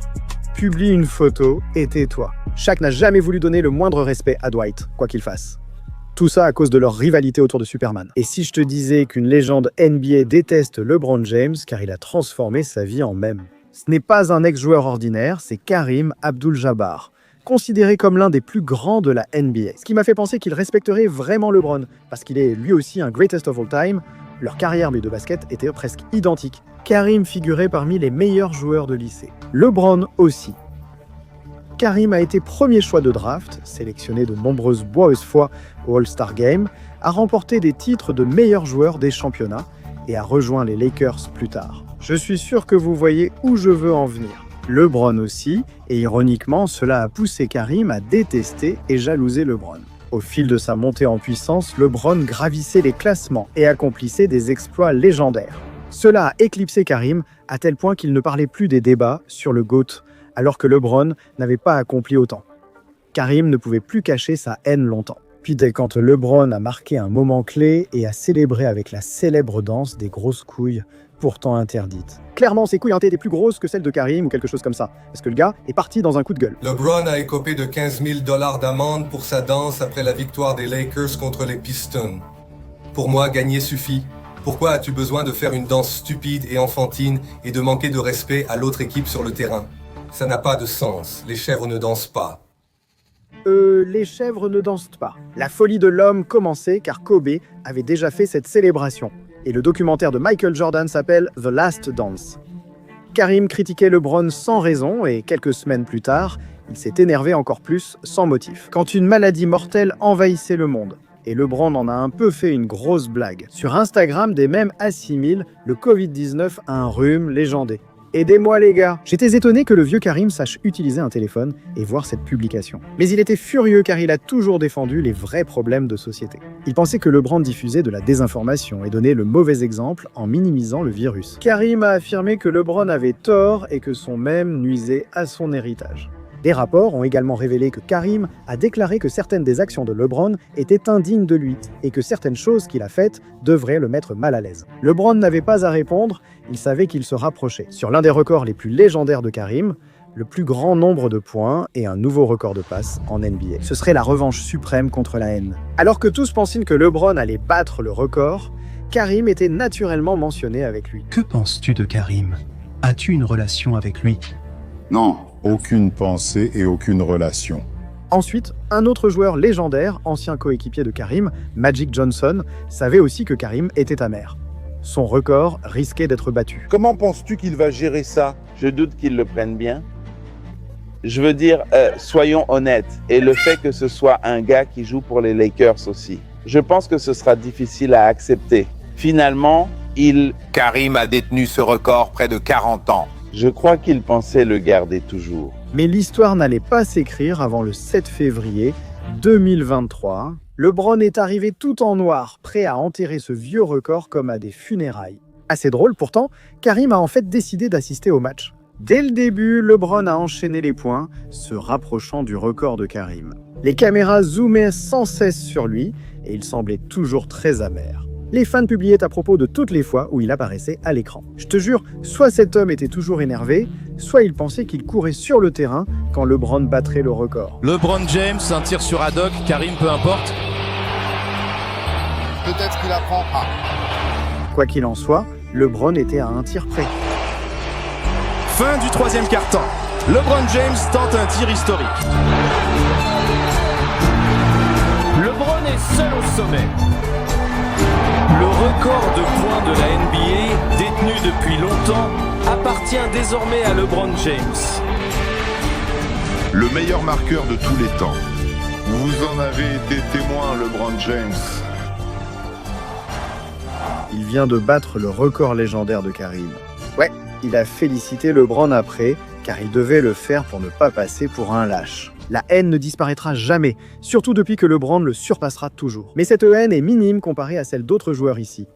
Publie une photo et tais-toi. Shaq n'a jamais voulu donner le moindre respect à Dwight, quoi qu'il fasse. Tout ça à cause de leur rivalité autour de Superman. Et si je te disais qu'une légende NBA déteste LeBron James car il a transformé sa vie en mème? Ce n'est pas un ex-joueur ordinaire, c'est Kareem Abdul-Jabbar, considéré comme l'un des plus grands de la NBA. Ce qui m'a fait penser qu'il respecterait vraiment LeBron, parce qu'il est lui aussi un greatest of all time. Leur carrière de basket était presque identique. Kareem figurait parmi les meilleurs joueurs de lycée. LeBron aussi. Kareem a été premier choix de draft, sélectionné de nombreuses fois au All-Star Game, a remporté des titres de meilleur joueur des championnats et a rejoint les Lakers plus tard. Je suis sûr que vous voyez où je veux en venir. LeBron aussi, et ironiquement, cela a poussé Kareem à détester et jalouser LeBron. Au fil de sa montée en puissance, LeBron gravissait les classements et accomplissait des exploits légendaires. Cela a éclipsé Kareem à tel point qu'il ne parlait plus des débats sur le GOAT, alors que LeBron n'avait pas accompli autant. Kareem ne pouvait plus cacher sa haine longtemps. Puis dès quand LeBron a marqué un moment clé et a célébré avec la célèbre danse des grosses couilles, pourtant interdite. Clairement, ses couilles étaient plus grosses que celles de Kareem ou quelque chose comme ça, parce que le gars est parti dans un coup de gueule. LeBron a écopé de 15 000 $ d'amende pour sa danse après la victoire des Lakers contre les Pistons. Pour moi, gagner suffit. Pourquoi as-tu besoin de faire une danse stupide et enfantine et de manquer de respect à l'autre équipe sur le terrain? Ça n'a pas de sens, les chèvres ne dansent pas. Les chèvres ne dansent pas. La folie de l'homme commençait car Kobe avait déjà fait cette célébration. Et le documentaire de Michael Jordan s'appelle The Last Dance. Kareem critiquait LeBron sans raison et quelques semaines plus tard, il s'est énervé encore plus sans motif. Quand une maladie mortelle envahissait le monde, et LeBron en a un peu fait une grosse blague. Sur Instagram, des mèmes assimilent le Covid-19 à un rhume légendé. Aidez-moi les gars! J'étais étonné que le vieux Kareem sache utiliser un téléphone et voir cette publication. Mais il était furieux car il a toujours défendu les vrais problèmes de société. Il pensait que LeBron diffusait de la désinformation et donnait le mauvais exemple en minimisant le virus. Kareem a affirmé que LeBron avait tort et que son mème nuisait à son héritage. Des rapports ont également révélé que Kareem a déclaré que certaines des actions de LeBron étaient indignes de lui et que certaines choses qu'il a faites devraient le mettre mal à l'aise. LeBron n'avait pas à répondre, il savait qu'il se rapprochait. Sur l'un des records les plus légendaires de Kareem, le plus grand nombre de points et un nouveau record de passes en NBA. Ce serait la revanche suprême contre la haine. Alors que tous pensaient que LeBron allait battre le record, Kareem était naturellement mentionné avec lui. Que penses-tu de Kareem? As-tu une relation avec lui? Non, aucune pensée et aucune relation. Ensuite, un autre joueur légendaire, ancien coéquipier de Kareem, Magic Johnson, savait aussi que Kareem était amer. Son record risquait d'être battu. Comment penses-tu qu'il va gérer ça? Je doute qu'il le prenne bien. Je veux dire, soyons honnêtes, et le fait que ce soit un gars qui joue pour les Lakers aussi, je pense que ce sera difficile à accepter. Finalement, Kareem a détenu ce record près de 40 ans. Je crois qu'il pensait le garder toujours. Mais l'histoire n'allait pas s'écrire avant le 7 février 2023. LeBron est arrivé tout en noir, prêt à enterrer ce vieux record comme à des funérailles. Assez drôle pourtant, Kareem a en fait décidé d'assister au match. Dès le début, LeBron a enchaîné les points, se rapprochant du record de Kareem. Les caméras zoomaient sans cesse sur lui et il semblait toujours très amer. Les fans publiaient à propos de toutes les fois où il apparaissait à l'écran. Je te jure, soit cet homme était toujours énervé, soit il pensait qu'il courait sur le terrain quand LeBron battrait le record. LeBron James, un tir sur Haddock, Kareem peu importe. Peut-être qu'il apprend à. Quoi qu'il en soit, LeBron était à un tir près. Fin du troisième quart-temps. LeBron James tente un tir historique. LeBron est seul au sommet. Le record de points de la NBA, détenu depuis longtemps, appartient désormais à LeBron James. Le meilleur marqueur de tous les temps. Vous en avez été témoin, LeBron James. Il vient de battre le record légendaire de Kareem. Ouais, il a félicité LeBron après, car il devait le faire pour ne pas passer pour un lâche. La haine ne disparaîtra jamais, surtout depuis que LeBron le surpassera toujours. Mais cette haine est minime comparée à celle d'autres joueurs ici.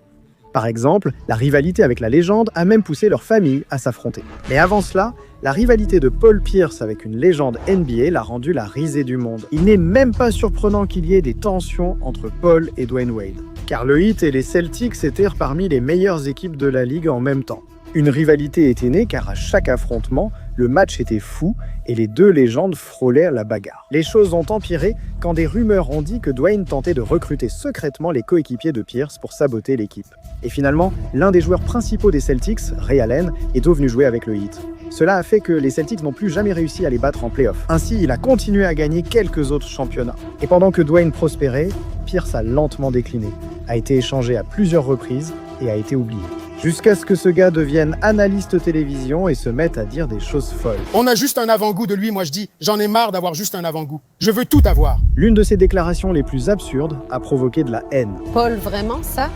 Par exemple, la rivalité avec la légende a même poussé leur famille à s'affronter. Mais avant cela, la rivalité de Paul Pierce avec une légende NBA l'a rendu la risée du monde. Il n'est même pas surprenant qu'il y ait des tensions entre Paul et Dwayne Wade. Car le Heat et les Celtics étaient parmi les meilleures équipes de la ligue en même temps. Une rivalité était née car à chaque affrontement, le match était fou et les deux légendes frôlaient la bagarre. Les choses ont empiré quand des rumeurs ont dit que Dwayne tentait de recruter secrètement les coéquipiers de Pierce pour saboter l'équipe. Et finalement, l'un des joueurs principaux des Celtics, Ray Allen, est devenu jouer avec le Heat. Cela a fait que les Celtics n'ont plus jamais réussi à les battre en play-off. Ainsi, il a continué à gagner quelques autres championnats. Et pendant que Dwayne prospérait, Pierce a lentement décliné, a été échangé à plusieurs reprises et a été oublié. Jusqu'à ce que ce gars devienne analyste télévision et se mette à dire des choses folles. On a juste un avant-goût de lui, moi je dis, j'en ai marre d'avoir juste un avant-goût. Je veux tout avoir. L'une de ses déclarations les plus absurdes a provoqué de la haine. Paul, vraiment ça?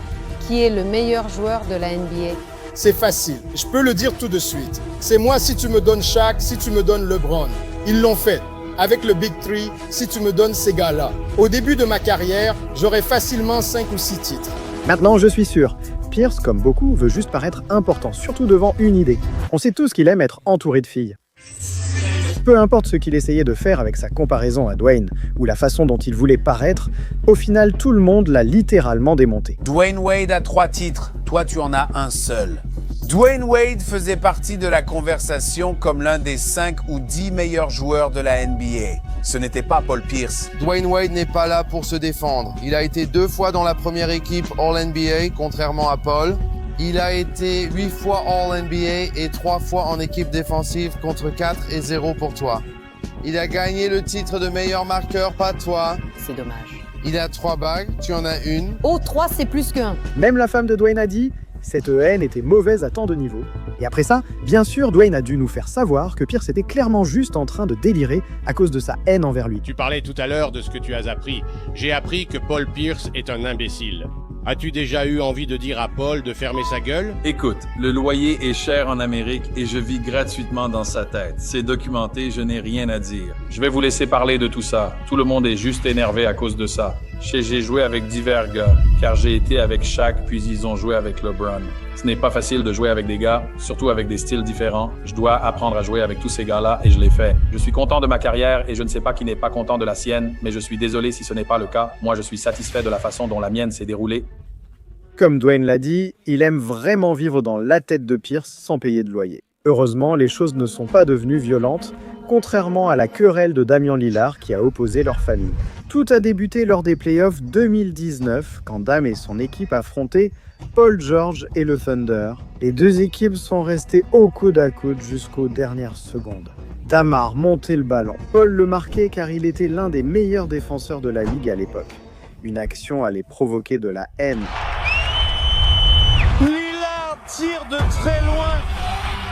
Qui est le meilleur joueur de la NBA? C'est facile, je peux le dire tout de suite. C'est moi si tu me donnes Shaq, si tu me donnes LeBron. Ils l'ont fait. Avec le Big Three, si tu me donnes ces gars-là. Au début de ma carrière, j'aurais facilement 5 ou 6 titres. Maintenant, je suis sûr, Pierce, comme beaucoup, veut juste paraître important, surtout devant une idée. On sait tous qu'il aime être entouré de filles. Peu importe ce qu'il essayait de faire avec sa comparaison à Dwayne, ou la façon dont il voulait paraître, au final, tout le monde l'a littéralement démonté. Dwayne Wade a 3 titres, toi tu en as un seul. Dwayne Wade faisait partie de la conversation comme l'un des 5 ou 10 meilleurs joueurs de la NBA. Ce n'était pas Paul Pierce. Dwayne Wade n'est pas là pour se défendre. Il a été 2 fois dans la première équipe All-NBA, contrairement à Paul. Il a été 8 fois All-NBA et 3 fois en équipe défensive contre 4 et 0 pour toi. Il a gagné le titre de meilleur marqueur, pas toi. C'est dommage. Il a 3 bagues, tu en as une. Oh, 3 c'est plus qu'un. Même la femme de Dwayne a dit « Cette haine était mauvaise à tant de niveaux ». Et après ça, bien sûr, Dwayne a dû nous faire savoir que Pierce était clairement juste en train de délirer à cause de sa haine envers lui. Tu parlais tout à l'heure de ce que tu as appris. J'ai appris que Paul Pierce est un imbécile. As-tu déjà eu envie de dire à Paul de fermer sa gueule? Écoute, le loyer est cher en Amérique et je vis gratuitement dans sa tête. C'est documenté, je n'ai rien à dire. Je vais vous laisser parler de tout ça. Tout le monde est juste énervé à cause de ça. J'ai joué avec divers gars, car j'ai été avec Shaq, puis ils ont joué avec LeBron. Ce n'est pas facile de jouer avec des gars, surtout avec des styles différents. Je dois apprendre à jouer avec tous ces gars-là et je l'ai fait. Je suis content de ma carrière et je ne sais pas qui n'est pas content de la sienne, mais je suis désolé si ce n'est pas le cas. Moi, je suis satisfait de la façon dont la mienne s'est déroulée. Comme Dwayne l'a dit, il aime vraiment vivre dans la tête de Pierce sans payer de loyer. Heureusement, les choses ne sont pas devenues violentes, contrairement à la querelle de Damian Lillard qui a opposé leur famille. Tout a débuté lors des playoffs 2019, quand Dame et son équipe affrontaient Paul George et le Thunder. Les deux équipes sont restées au coude à coude jusqu'aux dernières secondes. Dame a remonté le ballon. Paul le marquait car il était l'un des meilleurs défenseurs de la ligue à l'époque. Une action allait provoquer de la haine. Lillard tire de très loin.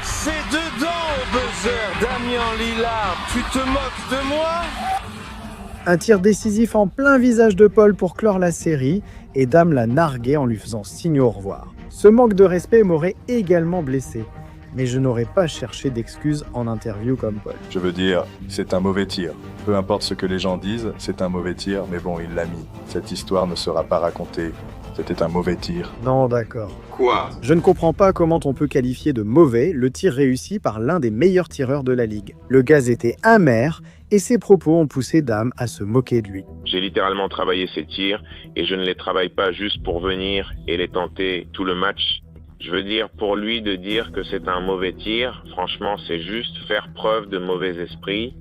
C'est dedans au buzzer, Damian Lillard. Tu te moques de moi? Un tir décisif en plein visage de Paul pour clore la série, et Dame l'a nargué en lui faisant signe au revoir. Ce manque de respect m'aurait également blessé, mais je n'aurais pas cherché d'excuses en interview comme Paul. Je veux dire, c'est un mauvais tir. Peu importe ce que les gens disent, c'est un mauvais tir, mais bon, il l'a mis. Cette histoire ne sera pas racontée. C'était un mauvais tir. Non, d'accord. Quoi? Je ne comprends pas comment on peut qualifier de mauvais le tir réussi par l'un des meilleurs tireurs de la ligue. Le gaz était amer et ses propos ont poussé Dame à se moquer de lui. J'ai littéralement travaillé ces tirs et je ne les travaille pas juste pour venir et les tenter tout le match. Je veux dire, pour lui de dire que c'est un mauvais tir, franchement, c'est juste faire preuve de mauvais esprit.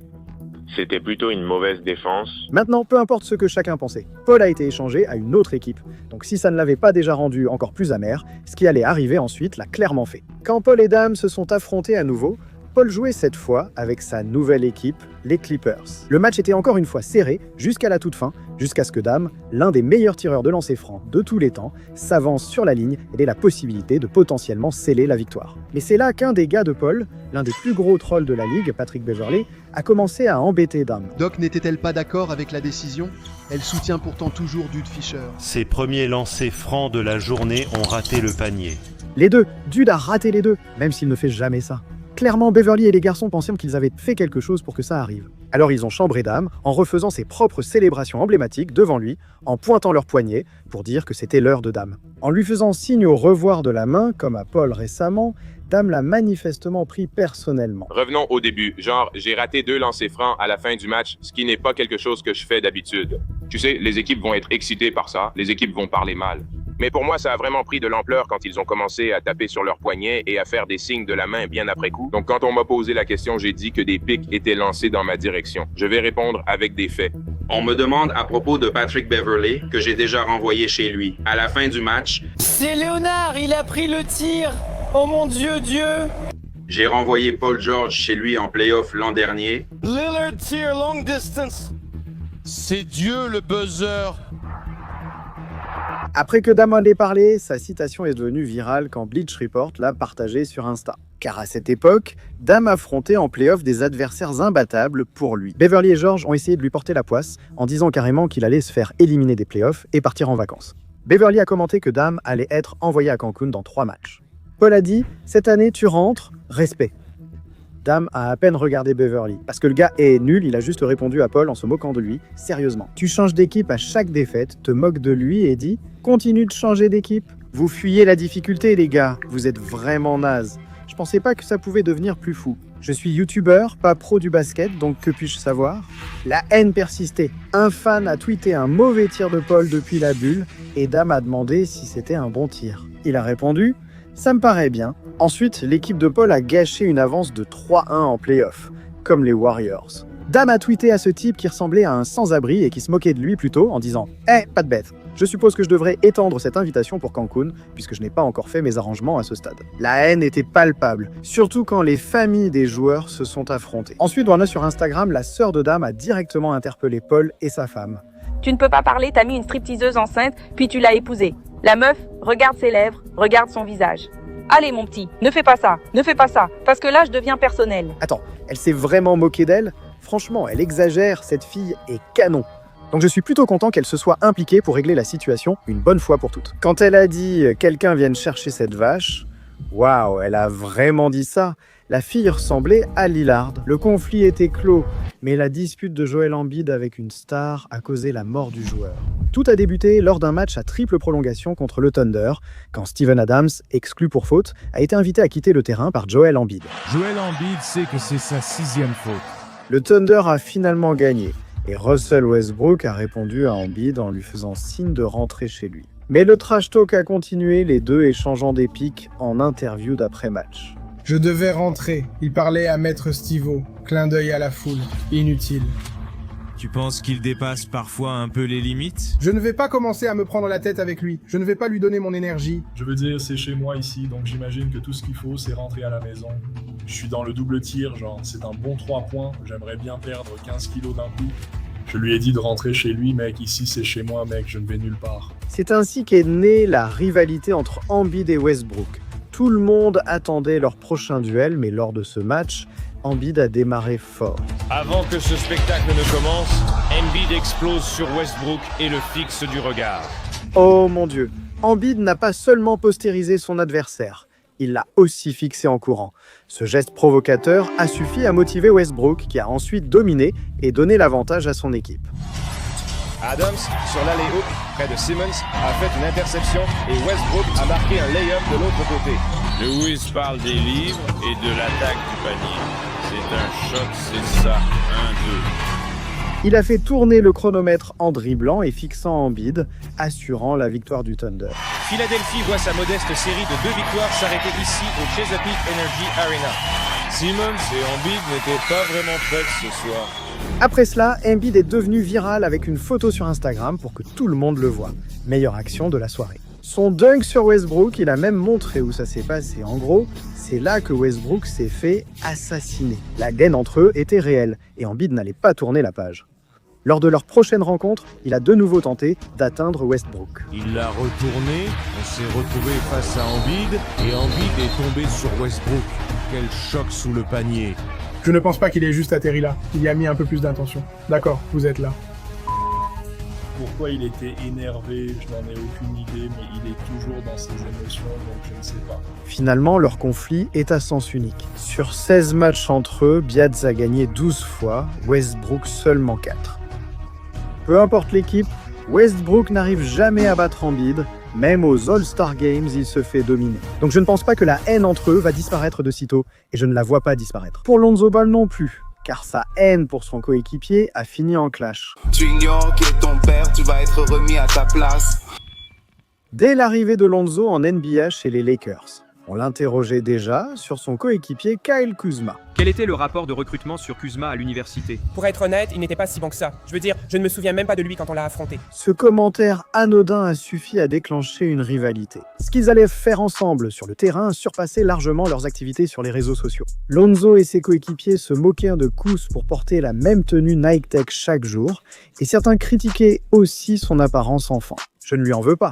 C'était plutôt une mauvaise défense. Maintenant, peu importe ce que chacun pensait, Paul a été échangé à une autre équipe. Donc si ça ne l'avait pas déjà rendu encore plus amer, ce qui allait arriver ensuite l'a clairement fait. Quand Paul et Dame se sont affrontés à nouveau, Paul jouait cette fois avec sa nouvelle équipe, les Clippers. Le match était encore une fois serré jusqu'à la toute fin, jusqu'à ce que Dame, l'un des meilleurs tireurs de lancer franc de tous les temps, s'avance sur la ligne et ait la possibilité de potentiellement sceller la victoire. Mais c'est là qu'un des gars de Paul, l'un des plus gros trolls de la ligue, Patrick Beverley, a commencé à embêter Dame. Doc n'était-elle pas d'accord avec la décision? Elle soutient pourtant toujours Dude Fisher. Ses premiers lancers francs de la journée ont raté le panier. Les deux, Dude a raté les deux, même s'il ne fait jamais ça. Clairement, Beverly et les garçons pensaient qu'ils avaient fait quelque chose pour que ça arrive. Alors ils ont chambré Dame en refaisant ses propres célébrations emblématiques devant lui, en pointant leurs poignets pour dire que c'était l'heure de Dame. En lui faisant signe au revoir de la main, comme à Paul récemment, Dame l'a manifestement pris personnellement. Revenons au début. Genre, j'ai raté 2 lancers francs à la fin du match, ce qui n'est pas quelque chose que je fais d'habitude. Tu sais, les équipes vont être excitées par ça, les équipes vont parler mal. Mais pour moi, ça a vraiment pris de l'ampleur quand ils ont commencé à taper sur leurs poignets et à faire des signes de la main bien après coup. Donc quand on m'a posé la question, j'ai dit que des pics étaient lancés dans ma direction. Je vais répondre avec des faits. On me demande à propos de Patrick Beverley, que j'ai déjà renvoyé chez lui. À la fin du match... C'est Léonard, il a pris le tir. Oh mon Dieu, Dieu. J'ai renvoyé Paul George chez lui en playoff l'an dernier. Lillard tire long distance. C'est Dieu le buzzer. Après que Dame en ait parlé, sa citation est devenue virale quand Bleach Report l'a partagée sur Insta. Car à cette époque, Dame affrontait en play-off des adversaires imbattables pour lui. Beverley et George ont essayé de lui porter la poisse en disant carrément qu'il allait se faire éliminer des play-offs et partir en vacances. Beverley a commenté que Dame allait être envoyé à Cancun dans 3 matchs. Paul a dit « Cette année, tu rentres, respect ». Dame a à peine regardé Beverley. Parce que le gars est nul, il a juste répondu à Paul en se moquant de lui. Sérieusement. Tu changes d'équipe à chaque défaite, te moques de lui et dis « Continue de changer d'équipe ». Vous fuyez la difficulté, les gars. Vous êtes vraiment naze. Je pensais pas que ça pouvait devenir plus fou. Je suis youtubeur, pas pro du basket, donc que puis-je savoir? La haine persistait. Un fan a tweeté un mauvais tir de Paul depuis la bulle et Dame a demandé si c'était un bon tir. Il a répondu « Ça me paraît bien ». Ensuite, l'équipe de Paul a gâché une avance de 3-1 en play-off, comme les Warriors. Dame a tweeté à ce type qui ressemblait à un sans-abri et qui se moquait de lui plutôt en disant « Eh, pas de bête. Je suppose que je devrais étendre cette invitation pour Cancun, puisque je n'ai pas encore fait mes arrangements à ce stade. » La haine était palpable, surtout quand les familles des joueurs se sont affrontées. Ensuite, on a sur Instagram, la sœur de Dame a directement interpellé Paul et sa femme. Tu ne peux pas parler, t'as mis une stripteaseuse enceinte, puis tu l'as épousée. La meuf, regarde ses lèvres, regarde son visage. Allez mon petit, ne fais pas ça, parce que là je deviens personnel. Attends, elle s'est vraiment moquée d'elle? Franchement, elle exagère, cette fille est canon. Donc je suis plutôt content qu'elle se soit impliquée pour régler la situation une bonne fois pour toutes. Quand elle a dit « quelqu'un vienne chercher cette vache », waouh, elle a vraiment dit ça. La fille ressemblait à Lillard. Le conflit était clos, mais la dispute de Joel Embiid avec une star a causé la mort du joueur. Tout a débuté lors d'un match à triple prolongation contre le Thunder, quand Steven Adams, exclu pour faute, a été invité à quitter le terrain par Joel Embiid. Joel Embiid sait que c'est sa 6e faute. Le Thunder a finalement gagné, et Russell Westbrook a répondu à Embiid en lui faisant signe de rentrer chez lui. Mais le trash talk a continué, les deux échangeant des pics en interview d'après-match. Je devais rentrer. Il parlait à Maître Stivo. Clin d'œil à la foule. Inutile. Tu penses qu'il dépasse parfois un peu les limites? Je ne vais pas commencer à me prendre la tête avec lui. Je ne vais pas lui donner mon énergie. Je veux dire, c'est chez moi ici, donc j'imagine que tout ce qu'il faut, c'est rentrer à la maison. Je suis dans le double tir, genre, c'est un bon 3 points. J'aimerais bien perdre 15 kilos d'un coup. Je lui ai dit de rentrer chez lui, mec. Ici, c'est chez moi, mec. Je ne vais nulle part. C'est ainsi qu'est née la rivalité entre Embiid et Westbrook. Tout le monde attendait leur prochain duel, mais lors de ce match, Embiid a démarré fort. Avant que ce spectacle ne commence, Embiid explose sur Westbrook et le fixe du regard. Oh mon Dieu, Embiid n'a pas seulement postérisé son adversaire, il l'a aussi fixé en courant. Ce geste provocateur a suffi à motiver Westbrook, qui a ensuite dominé et donné l'avantage à son équipe. Adams, sur l'alley-oop, près de Simmons, a fait une interception et Westbrook a marqué un lay-up de l'autre côté. Lewis parle des livres et de l'attaque du panier. C'est un choc, c'est ça. 1-2. Il a fait tourner le chronomètre en dribblant et fixant Embiid, assurant la victoire du Thunder. Philadelphie voit sa modeste série de 2 victoires s'arrêter ici au Chesapeake Energy Arena. Simmons et Embiid n'étaient pas vraiment prêts ce soir. Après cela, Embiid est devenu viral avec une photo sur Instagram pour que tout le monde le voie. Meilleure action de la soirée. Son dunk sur Westbrook, il a même montré où ça s'est passé. En gros, c'est là que Westbrook s'est fait assassiner. La gaine entre eux était réelle et Embiid n'allait pas tourner la page. Lors de leur prochaine rencontre, il a de nouveau tenté d'atteindre Westbrook. Il l'a retourné, on s'est retrouvé face à Embiid et Embiid est tombé sur Westbrook. Quel choc sous le panier. Je ne pense pas qu'il ait juste atterri là. Il y a mis un peu plus d'intention. D'accord, vous êtes là. Pourquoi il était énervé, je n'en ai aucune idée, mais il est toujours dans ses émotions, donc je ne sais pas. Finalement, leur conflit est à sens unique. Sur 16 matchs entre eux, Biaz a gagné 12 fois, Westbrook seulement 4. Peu importe l'équipe, Westbrook n'arrive jamais à battre Embiid, même aux All-Star Games, il se fait dominer. Donc je ne pense pas que la haine entre eux va disparaître de sitôt, et je ne la vois pas disparaître. Pour Lonzo Ball non plus, car sa haine pour son coéquipier a fini en clash. Tu ignores qui est ton père, tu vas être remis à ta place. Dès l'arrivée de Lonzo en NBA chez les Lakers, on l'interrogeait déjà sur son coéquipier Kyle Kuzma. Quel était le rapport de recrutement sur Kuzma à l'université? Pour être honnête, il n'était pas si bon que ça. Je veux dire, je ne me souviens même pas de lui quand on l'a affronté. Ce commentaire anodin a suffi à déclencher une rivalité. Ce qu'ils allaient faire ensemble sur le terrain surpassait largement leurs activités sur les réseaux sociaux. Lonzo et ses coéquipiers se moquèrent de Kuz pour porter la même tenue Nike Tech chaque jour, et certains critiquaient aussi son apparence enfant. Je ne lui en veux pas.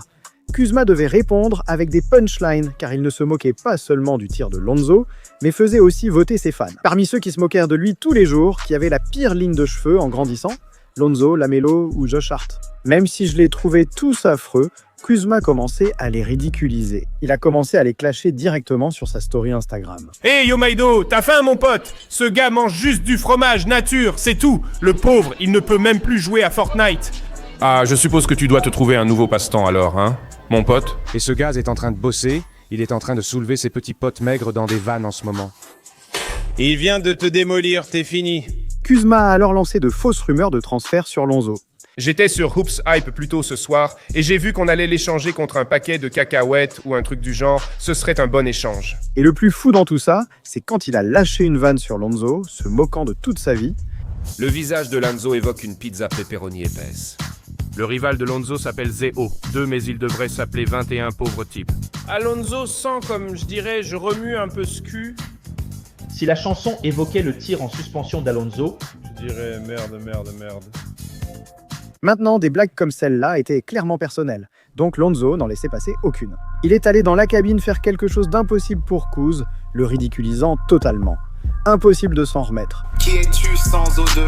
Kuzma devait répondre avec des punchlines, car il ne se moquait pas seulement du tir de Lonzo, mais faisait aussi voter ses fans. Parmi ceux qui se moquèrent de lui tous les jours, qui avaient la pire ligne de cheveux en grandissant, Lonzo, Lamelo ou Josh Hart. Même si je les trouvais tous affreux, Kuzma commençait à les ridiculiser. Il a commencé à les clasher directement sur sa story Instagram. Hey Yo Maido, t'as faim mon pote? Ce gars mange juste du fromage nature, c'est tout. Le pauvre, il ne peut même plus jouer à Fortnite. Ah, je suppose que tu dois te trouver un nouveau passe-temps alors, hein, mon pote? Et ce gaz est en train de bosser, il est en train de soulever ses petits potes maigres dans des vannes en ce moment. Il vient de te démolir, t'es fini. Kuzma a alors lancé de fausses rumeurs de transfert sur Lonzo. J'étais sur Hoops Hype plus tôt ce soir, et j'ai vu qu'on allait l'échanger contre un paquet de cacahuètes ou un truc du genre, ce serait un bon échange. Et le plus fou dans tout ça, c'est quand il a lâché une vanne sur Lonzo, se moquant de toute sa vie. Le visage de Lonzo évoque une pizza pepperoni épaisse. Le rival de Lonzo s'appelle Zeo, 2 mais il devrait s'appeler 21 pauvres types. Alonso sent comme, je dirais, je remue un peu ce cul. Si la chanson évoquait le tir en suspension d'Alonso, je dirais merde. Maintenant, des blagues comme celle-là étaient clairement personnelles, donc Lonzo n'en laissait passer aucune. Il est allé dans la cabine faire quelque chose d'impossible pour Kuz, le ridiculisant totalement. Impossible de s'en remettre. Qui es-tu sans O2?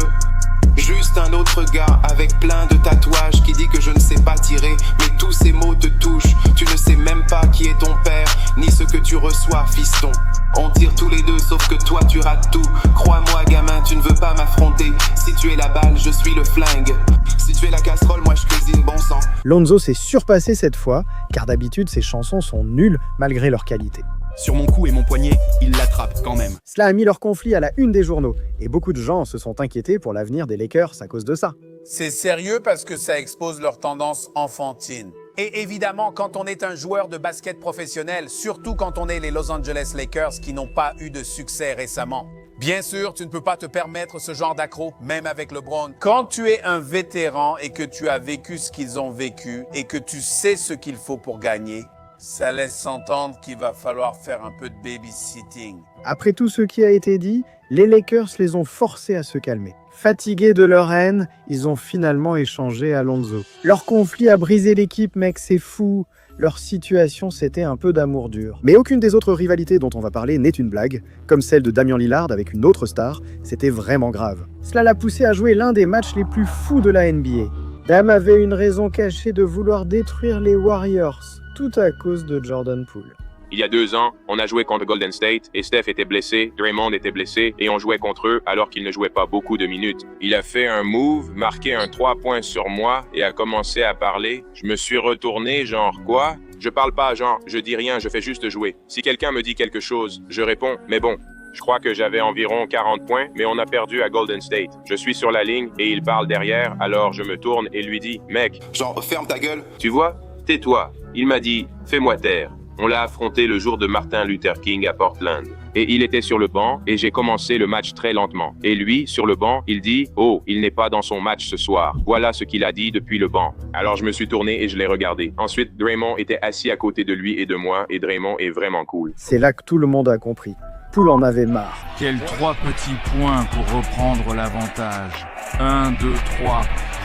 Juste un autre gars avec plein de tatouages qui dit que je ne sais pas tirer, mais tous ces mots te touchent. Tu ne sais même pas qui est ton père, ni ce que tu reçois, fiston. On tire tous les deux, sauf que toi tu rates tout. Crois-moi gamin, tu ne veux pas m'affronter. Si tu es la balle, je suis le flingue. Si tu es la casserole, moi je cuisine bon sang. Lonzo s'est surpassé cette fois, car d'habitude ses chansons sont nulles malgré leur qualité. Sur mon cou et mon poignet, il l'attrape quand même. Cela a mis leur conflit à la une des journaux, et beaucoup de gens se sont inquiétés pour l'avenir des Lakers à cause de ça. C'est sérieux parce que ça expose leur tendance enfantine. Et évidemment, quand on est un joueur de basket professionnel, surtout quand on est les Los Angeles Lakers qui n'ont pas eu de succès récemment, bien sûr, tu ne peux pas te permettre ce genre d'accro, même avec LeBron. Quand tu es un vétéran et que tu as vécu ce qu'ils ont vécu et que tu sais ce qu'il faut pour gagner, ça laisse s'entendre qu'il va falloir faire un peu de babysitting. Après tout ce qui a été dit, les Lakers les ont forcés à se calmer. Fatigués de leur haine, ils ont finalement échangé à Lonzo. Leur conflit a brisé l'équipe, mec, c'est fou. Leur situation, c'était un peu d'amour dur. Mais aucune des autres rivalités dont on va parler n'est une blague. Comme celle de Damian Lillard avec une autre star, c'était vraiment grave. Cela l'a poussé à jouer l'un des matchs les plus fous de la NBA. Dame avait une raison cachée de vouloir détruire les Warriors. Tout à cause de Jordan Poole. Il y a 2 ans, on a joué contre Golden State et Steph était blessé, Draymond était blessé et on jouait contre eux alors qu'ils ne jouaient pas beaucoup de minutes. Il a fait un move, marqué un 3 points sur moi et a commencé à parler. Je me suis retourné genre quoi? Je parle pas genre, je dis rien, je fais juste jouer. Si quelqu'un me dit quelque chose, je réponds, mais bon. Je crois que j'avais environ 40 points, mais on a perdu à Golden State. Je suis sur la ligne et il parle derrière, alors je me tourne et lui dis, mec. Genre, ferme ta gueule. Tu vois? Tais-toi. Il m'a dit, fais-moi taire. On l'a affronté le jour de Martin Luther King à Portland. Et il était sur le banc et j'ai commencé le match très lentement. Et lui, sur le banc, il dit, oh, il n'est pas dans son match ce soir. Voilà ce qu'il a dit depuis le banc. Alors je me suis tourné et je l'ai regardé. Ensuite, Draymond était assis à côté de lui et de moi et Draymond est vraiment cool. C'est là que tout le monde a compris. Poole en avait marre. Quels 3 petits points pour reprendre l'avantage. 1, 2, 3.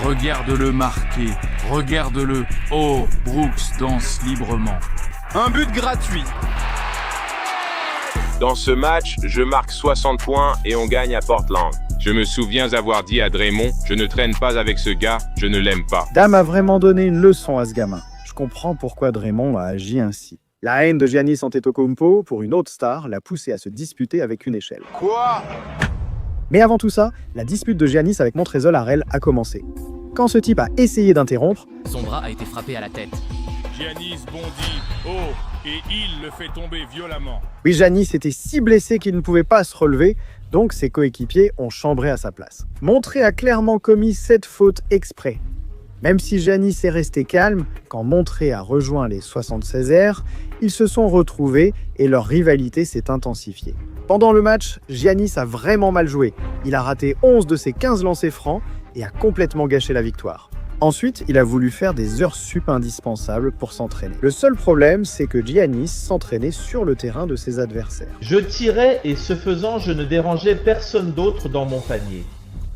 Regarde-le marquer. Regarde-le. Oh, Brooks danse librement. Un but gratuit. Dans ce match, je marque 60 points et on gagne à Portland. Je me souviens avoir dit à Draymond, je ne traîne pas avec ce gars, je ne l'aime pas. Dame a vraiment donné une leçon à ce gamin. Je comprends pourquoi Draymond a agi ainsi. La haine de Giannis Antetokounmpo pour une autre star l'a poussé à se disputer avec une échelle. Quoi? Mais avant tout ça, la dispute de Giannis avec Montrezl Harrell a commencé. Quand ce type a essayé d'interrompre, son bras a été frappé à la tête. Giannis bondit haut et il le fait tomber violemment. Oui, Giannis était si blessé qu'il ne pouvait pas se relever, donc ses coéquipiers ont chambré à sa place. Montré a clairement commis cette faute exprès. Même si Giannis est resté calme, quand Montré a rejoint les 76ers, ils se sont retrouvés et leur rivalité s'est intensifiée. Pendant le match, Giannis a vraiment mal joué. Il a raté 11 de ses 15 lancers francs et a complètement gâché la victoire. Ensuite, il a voulu faire des heures sup indispensables pour s'entraîner. Le seul problème, c'est que Giannis s'entraînait sur le terrain de ses adversaires. Je tirais et ce faisant, je ne dérangeais personne d'autre dans mon panier.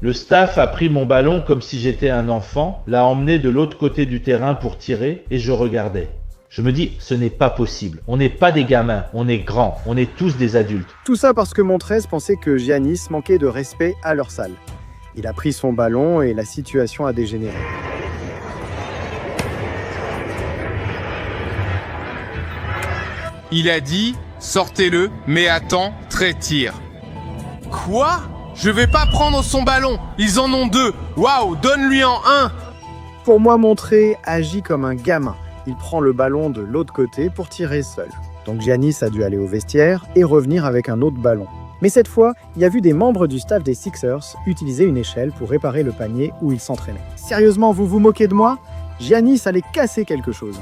Le staff a pris mon ballon comme si j'étais un enfant, l'a emmené de l'autre côté du terrain pour tirer et je regardais. Je me dis, ce n'est pas possible. On n'est pas des gamins, on est grands, on est tous des adultes. Tout ça parce que Montrezl pensait que Giannis manquait de respect à leur salle. Il a pris son ballon et la situation a dégénéré. Il a dit, sortez-le, mais attends, tir. Quoi? Je vais pas prendre son ballon, ils en ont 2. Waouh, donne-lui en 1. Pour moi, Montré agit comme un gamin. Il prend le ballon de l'autre côté pour tirer seul. Donc Giannis a dû aller au vestiaire et revenir avec un autre ballon. Mais cette fois, il a vu des membres du staff des Sixers utiliser une échelle pour réparer le panier où il s'entraînait. Sérieusement, vous vous moquez de moi? Giannis allait casser quelque chose.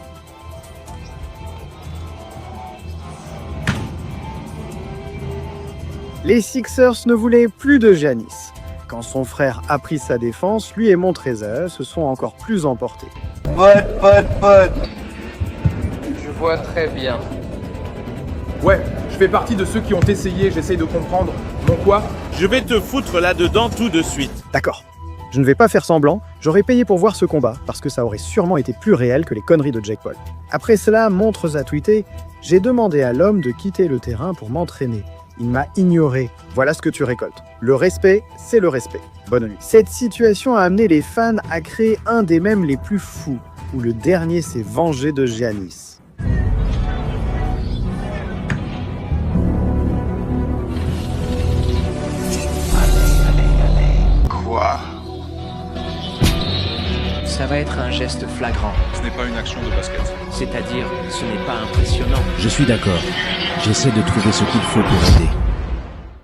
Les Sixers ne voulaient plus de Giannis. Quand son frère a pris sa défense, lui et Montrezl se sont encore plus emportés. Pote. Je vois très bien. Ouais, je fais partie de ceux qui ont essayé, j'essaye de comprendre. Bon quoi? Je vais te foutre là-dedans tout de suite. D'accord. Je ne vais pas faire semblant, j'aurais payé pour voir ce combat, parce que ça aurait sûrement été plus réel que les conneries de Jake Paul. Après cela, Montrezl a tweeté « J'ai demandé à l'homme de quitter le terrain pour m'entraîner. Il m'a ignoré. Voilà ce que tu récoltes. Le respect, c'est le respect. Bonne nuit. » Cette situation a amené les fans à créer un des mèmes les plus fous, où le dernier s'est vengé de Giannis. Quoi? Ça va être un geste flagrant. Ce n'est pas une action de basket. C'est-à-dire, ce n'est pas impressionnant. Je suis d'accord. J'essaie de trouver ce qu'il faut pour aider.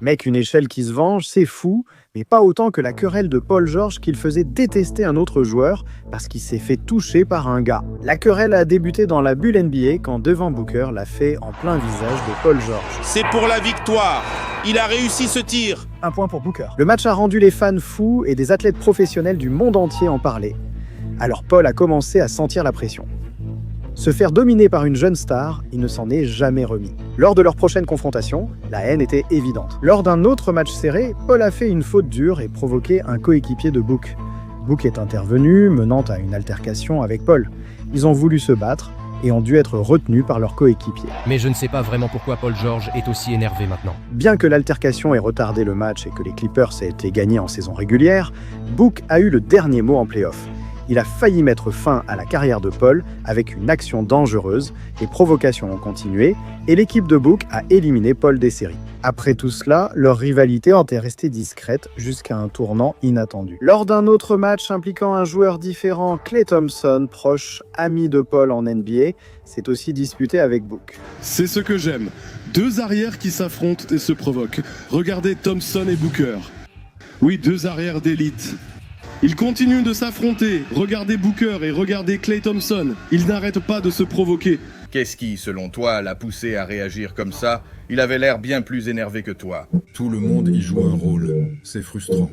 Mec, une échelle qui se venge, c'est fou, mais pas autant que la querelle de Paul George qu'il faisait détester un autre joueur parce qu'il s'est fait toucher par un gars. La querelle a débuté dans la bulle NBA quand Devin Booker l'a fait en plein visage de Paul George. C'est pour la victoire. Il a réussi ce tir. Un point pour Booker. Le match a rendu les fans fous et des athlètes professionnels du monde entier en parlaient. Alors Paul a commencé à sentir la pression. Se faire dominer par une jeune star, il ne s'en est jamais remis. Lors de leur prochaine confrontation, la haine était évidente. Lors d'un autre match serré, Paul a fait une faute dure et provoqué un coéquipier de Book. Book est intervenu, menant à une altercation avec Paul. Ils ont voulu se battre et ont dû être retenus par leur coéquipier. Mais je ne sais pas vraiment pourquoi Paul George est aussi énervé maintenant. Bien que l'altercation ait retardé le match et que les Clippers aient été gagnés en saison régulière, Book a eu le dernier mot en play-off. Il a failli mettre fin à la carrière de Paul avec une action dangereuse, les provocations ont continué et l'équipe de Book a éliminé Paul des séries. Après tout cela, leur rivalité en est restée discrète jusqu'à un tournant inattendu. Lors d'un autre match impliquant un joueur différent, Klay Thompson, proche ami de Paul en NBA, s'est aussi disputé avec Book. C'est ce que j'aime. Deux arrières qui s'affrontent et se provoquent. Regardez Thompson et Booker. Oui, deux arrières d'élite. Ils continuent de s'affronter. Regardez Booker et regardez Klay Thompson. Ils n'arrêtent pas de se provoquer. Qu'est-ce qui, selon toi, l'a poussé à réagir comme ça? Il avait l'air bien plus énervé que toi. Tout le monde y joue un rôle. C'est frustrant.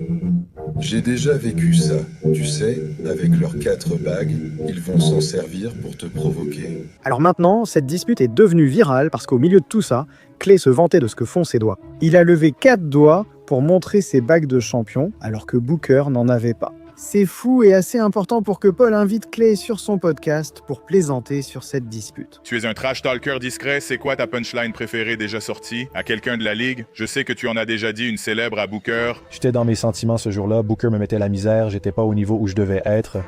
J'ai déjà vécu ça. Tu sais, avec leurs 4 bagues, ils vont s'en servir pour te provoquer. Alors maintenant, cette dispute est devenue virale parce qu'au milieu de tout ça, Klay se vantait de ce que font ses doigts. Il a levé 4 doigts pour montrer ses bagues de champion, alors que Booker n'en avait pas. C'est fou et assez important pour que Paul invite Klay sur son podcast pour plaisanter sur cette dispute. Tu es un trash talker discret, c'est quoi ta punchline préférée déjà sortie à quelqu'un de la ligue? Je sais que tu en as déjà dit une célèbre à Booker. J'étais dans mes sentiments ce jour-là, Booker me mettait la misère, j'étais pas au niveau où je devais être.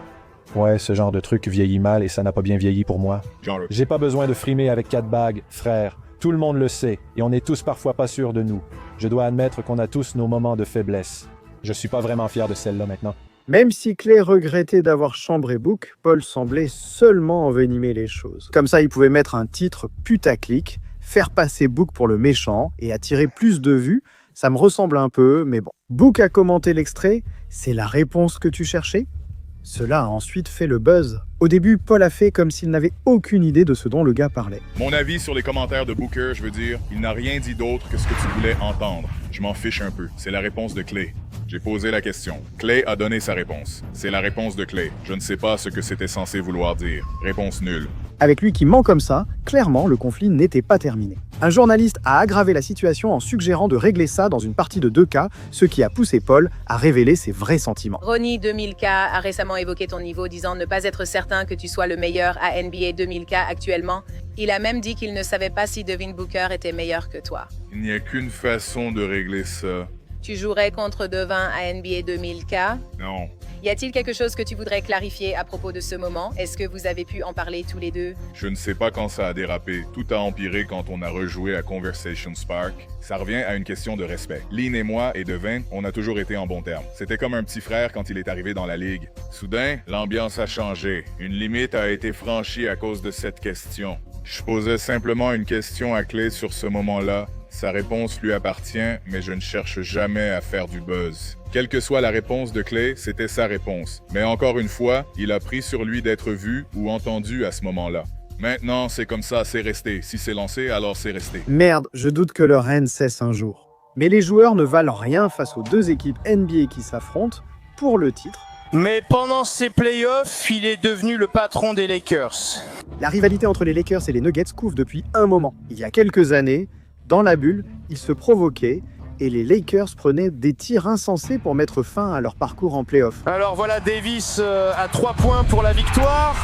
Ouais, ce genre de truc vieillit mal et ça n'a pas bien vieilli pour moi. J'ai pas besoin de frimer avec 4 bagues, frère. Tout le monde le sait et on est tous parfois pas sûrs de nous. Je dois admettre qu'on a tous nos moments de faiblesse. Je suis pas vraiment fier de celle-là maintenant. Même si Klay regrettait d'avoir chambré Book, Paul semblait seulement envenimer les choses. Comme ça, il pouvait mettre un titre putaclic, faire passer Book pour le méchant et attirer plus de vues. Ça me ressemble un peu, mais bon. Book a commenté l'extrait. C'est la réponse que tu cherchais? Cela a ensuite fait le buzz. Au début, Paul a fait comme s'il n'avait aucune idée de ce dont le gars parlait. Mon avis sur les commentaires de Booker, je veux dire, il n'a rien dit d'autre que ce que tu voulais entendre. Je m'en fiche un peu. C'est la réponse de Klay. J'ai posé la question. Klay a donné sa réponse. C'est la réponse de Klay. Je ne sais pas ce que c'était censé vouloir dire. Réponse nulle. Avec lui qui ment comme ça, clairement, le conflit n'était pas terminé. Un journaliste a aggravé la situation en suggérant de régler ça dans une partie de 2K, ce qui a poussé Paul à révéler ses vrais sentiments. Ronnie 2000K a récemment évoqué ton niveau, disant ne pas être certain que tu sois le meilleur à NBA 2000K actuellement. Il a même dit qu'il ne savait pas si Devin Booker était meilleur que toi. Il n'y a qu'une façon de régler ça. Tu jouerais contre Devin à NBA 2000K? Non. Y a-t-il quelque chose que tu voudrais clarifier à propos de ce moment? Est-ce que vous avez pu en parler tous les deux? Je ne sais pas quand ça a dérapé. Tout a empiré quand on a rejoué à Conversation Spark. Ça revient à une question de respect. Lynn et moi et Devin, on a toujours été en bons termes. C'était comme un petit frère quand il est arrivé dans la ligue. Soudain, l'ambiance a changé. Une limite a été franchie à cause de cette question. Je posais simplement une question à Klay sur ce moment-là. Sa réponse lui appartient, mais je ne cherche jamais à faire du buzz. Quelle que soit la réponse de Klay, c'était sa réponse. Mais encore une fois, il a pris sur lui d'être vu ou entendu à ce moment-là. Maintenant, c'est comme ça, c'est resté. Si c'est lancé, alors c'est resté. Merde, je doute que leur haine cesse un jour. Mais les joueurs ne valent rien face aux deux équipes NBA qui s'affrontent pour le titre. Mais pendant ces playoffs, il est devenu le patron des Lakers. La rivalité entre les Lakers et les Nuggets couvre depuis un moment. Il y a quelques années, dans la bulle, ils se provoquaient et les Lakers prenaient des tirs insensés pour mettre fin à leur parcours en play-off. Alors voilà Davis à 3 points pour la victoire.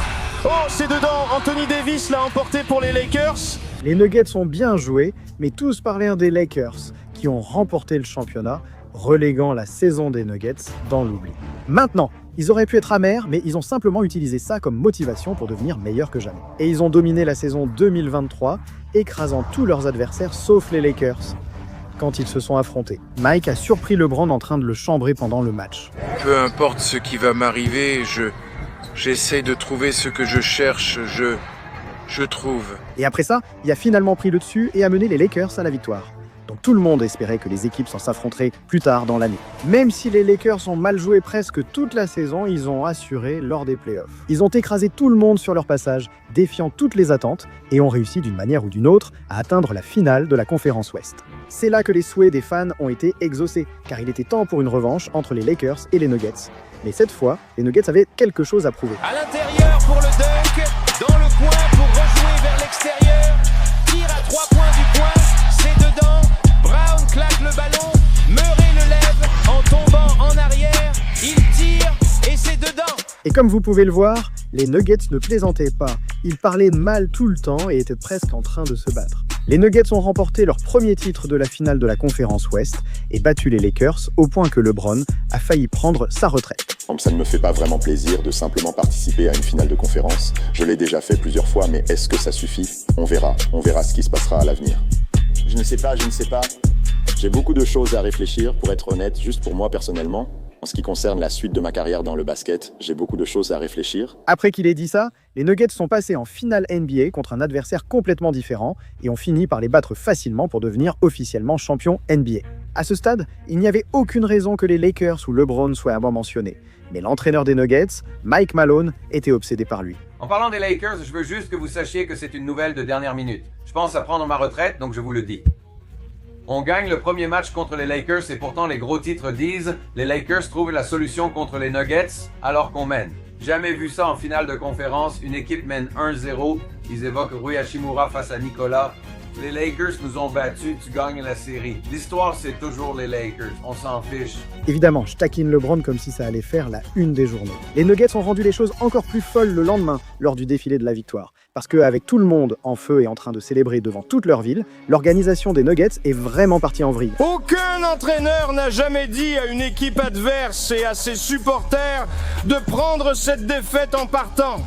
Oh, c'est dedans. Anthony Davis l'a emporté pour les Lakers. Les Nuggets ont bien joué, mais tous parlèrent des Lakers, qui ont remporté le championnat, reléguant la saison des Nuggets dans l'oubli. Maintenant, ils auraient pu être amers, mais ils ont simplement utilisé ça comme motivation pour devenir meilleurs que jamais. Et ils ont dominé la saison 2023, écrasant tous leurs adversaires sauf les Lakers. Quand ils se sont affrontés, Mike a surpris LeBron en train de le chambrer pendant le match. Peu importe ce qui va m'arriver, j'essaie de trouver ce que je cherche, je trouve. Et après ça, il a finalement pris le dessus et a mené les Lakers à la victoire. Donc tout le monde espérait que les équipes s'en s'affronteraient plus tard dans l'année. Même si les Lakers ont mal joué presque toute la saison, ils ont assuré lors des playoffs. Ils ont écrasé tout le monde sur leur passage, défiant toutes les attentes, et ont réussi d'une manière ou d'une autre à atteindre la finale de la conférence Ouest. C'est là que les souhaits des fans ont été exaucés, car il était temps pour une revanche entre les Lakers et les Nuggets. Mais cette fois, les Nuggets avaient quelque chose à prouver. À l'intérieur pour le dunk, dans le coin pour rejouer vers l'extérieur. Tir à 3 points du coin, c'est dedans. Brown claque le ballon, Murray le lève en tombant en arrière. Il tire et c'est dedans. Et comme vous pouvez le voir, les Nuggets ne plaisantaient pas. Ils parlaient mal tout le temps et étaient presque en train de se battre. Les Nuggets ont remporté leur premier titre de la finale de la conférence Ouest et battu les Lakers au point que LeBron a failli prendre sa retraite. Ça ne me fait pas vraiment plaisir de simplement participer à une finale de conférence. Je l'ai déjà fait plusieurs fois, mais est-ce que ça suffit? On verra ce qui se passera à l'avenir. Je ne sais pas. J'ai beaucoup de choses à réfléchir, pour être honnête, juste pour moi personnellement. En ce qui concerne la suite de ma carrière dans le basket, j'ai beaucoup de choses à réfléchir. Après qu'il ait dit ça, les Nuggets sont passés en finale NBA contre un adversaire complètement différent et ont fini par les battre facilement pour devenir officiellement champions NBA. À ce stade, il n'y avait aucune raison que les Lakers ou LeBron soient à moi mentionnés. Mais l'entraîneur des Nuggets, Mike Malone, était obsédé par lui. En parlant des Lakers, je veux juste que vous sachiez que c'est une nouvelle de dernière minute. Je pense à prendre ma retraite, donc je vous le dis. On gagne le premier match contre les Lakers et pourtant les gros titres disent « Les Lakers trouvent la solution contre les Nuggets alors qu'on mène ». Jamais vu ça en finale de conférence, une équipe mène 1-0, ils évoquent Rui Hachimura face à Nicolas. Les Lakers nous ont battus, tu gagnes la série. L'histoire, c'est toujours les Lakers. On s'en fiche. Évidemment, je taquine LeBron comme si ça allait faire la une des journaux. Les Nuggets ont rendu les choses encore plus folles le lendemain, lors du défilé de la victoire. Parce qu'avec tout le monde en feu et en train de célébrer devant toute leur ville, l'organisation des Nuggets est vraiment partie en vrille. Aucun entraîneur n'a jamais dit à une équipe adverse et à ses supporters de prendre cette défaite en partant.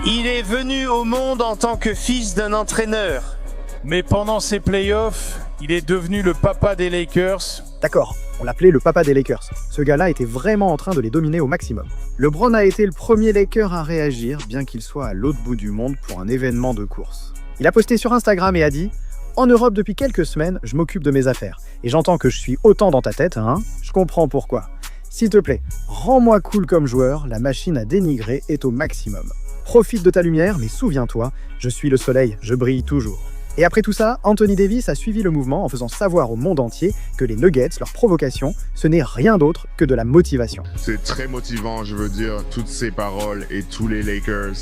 Il est venu au monde en tant que fils d'un entraîneur. Mais pendant ces playoffs, il est devenu le papa des Lakers. D'accord, on l'appelait le papa des Lakers. Ce gars-là était vraiment en train de les dominer au maximum. LeBron a été le premier Laker à réagir, bien qu'il soit à l'autre bout du monde pour un événement de course. Il a posté sur Instagram et a dit « En Europe depuis quelques semaines, je m'occupe de mes affaires. Et j'entends que je suis autant dans ta tête, hein ? Je comprends pourquoi. S'il te plaît, rends-moi cool comme joueur, la machine à dénigrer est au maximum. Profite de ta lumière, mais souviens-toi, je suis le soleil, je brille toujours. » Et après tout ça, Anthony Davis a suivi le mouvement en faisant savoir au monde entier que les Nuggets, leur provocation, ce n'est rien d'autre que de la motivation. C'est très motivant, je veux dire, toutes ces paroles et tous les Lakers.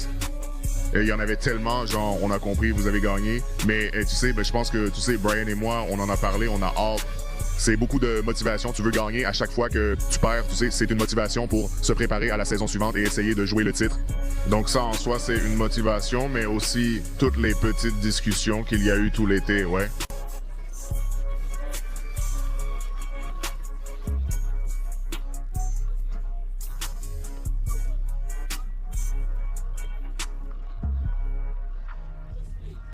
Il y en avait tellement, genre, on a compris, vous avez gagné. Mais tu sais, je pense que, tu sais, Brian et moi, on en a parlé, on a hâte. C'est beaucoup de motivation, tu veux gagner à chaque fois que tu perds, tu sais, c'est une motivation pour se préparer à la saison suivante et essayer de jouer le titre. Donc ça en soi, c'est une motivation, mais aussi toutes les petites discussions qu'il y a eu tout l'été, ouais.